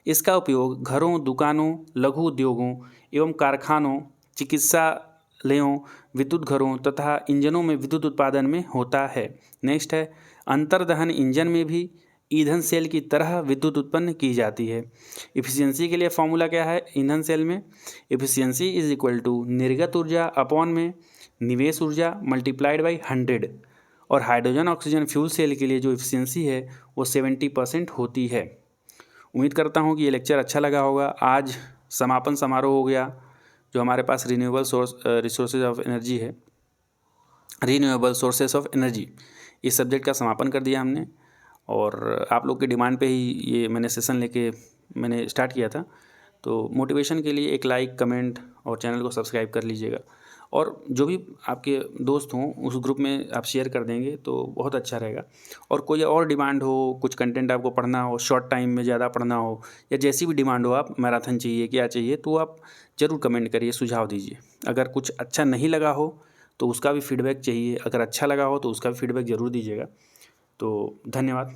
इसका उपयोग घरों, दुकानों, लघु उद्योगों एवं कारखानों, चिकित्सालयों, विद्युत घरों तथा इंजनों में विद्युत उत्पादन में होता है। नेक्स्ट है, अंतर्दहन इंजन में भी ईंधन सेल की तरह विद्युत उत्पन्न की जाती है। इफिशियंसी के लिए फॉर्मूला क्या है ईंधन सेल में, इफिशियंसी = निर्गत ऊर्जा अपॉन में निवेश ऊर्जा × 100। और हाइड्रोजन ऑक्सीजन फ्यूल सेल के लिए जो इफिशियंसी है वो 70% होती है। उम्मीद करता हूँ कि ये लेक्चर अच्छा लगा होगा। आज समापन समारोह हो गया। जो हमारे पास रिसोर्सेज ऑफ एनर्जी है, रीन्यूएबल सोर्सेस ऑफ एनर्जी, इस सब्जेक्ट का समापन कर दिया हमने। और आप लोग की डिमांड पे ही ये मैंने सेशन लेके मैंने स्टार्ट किया था। तो मोटिवेशन के लिए एक लाइक, कमेंट और चैनल को सब्सक्राइब कर लीजिएगा। और जो भी आपके दोस्त हों उस ग्रुप में आप शेयर कर देंगे तो बहुत अच्छा रहेगा। और कोई और डिमांड हो, कुछ कंटेंट आपको पढ़ना हो, शॉर्ट टाइम में ज़्यादा पढ़ना हो, या जैसी भी डिमांड हो, आप मैराथन चाहिए क्या चाहिए, तो आप ज़रूर कमेंट करिए, सुझाव दीजिए। अगर कुछ अच्छा नहीं लगा हो तो उसका भी फीडबैक चाहिए, अगर अच्छा लगा हो तो उसका भी फीडबैक ज़रूर दीजिएगा। तो धन्यवाद।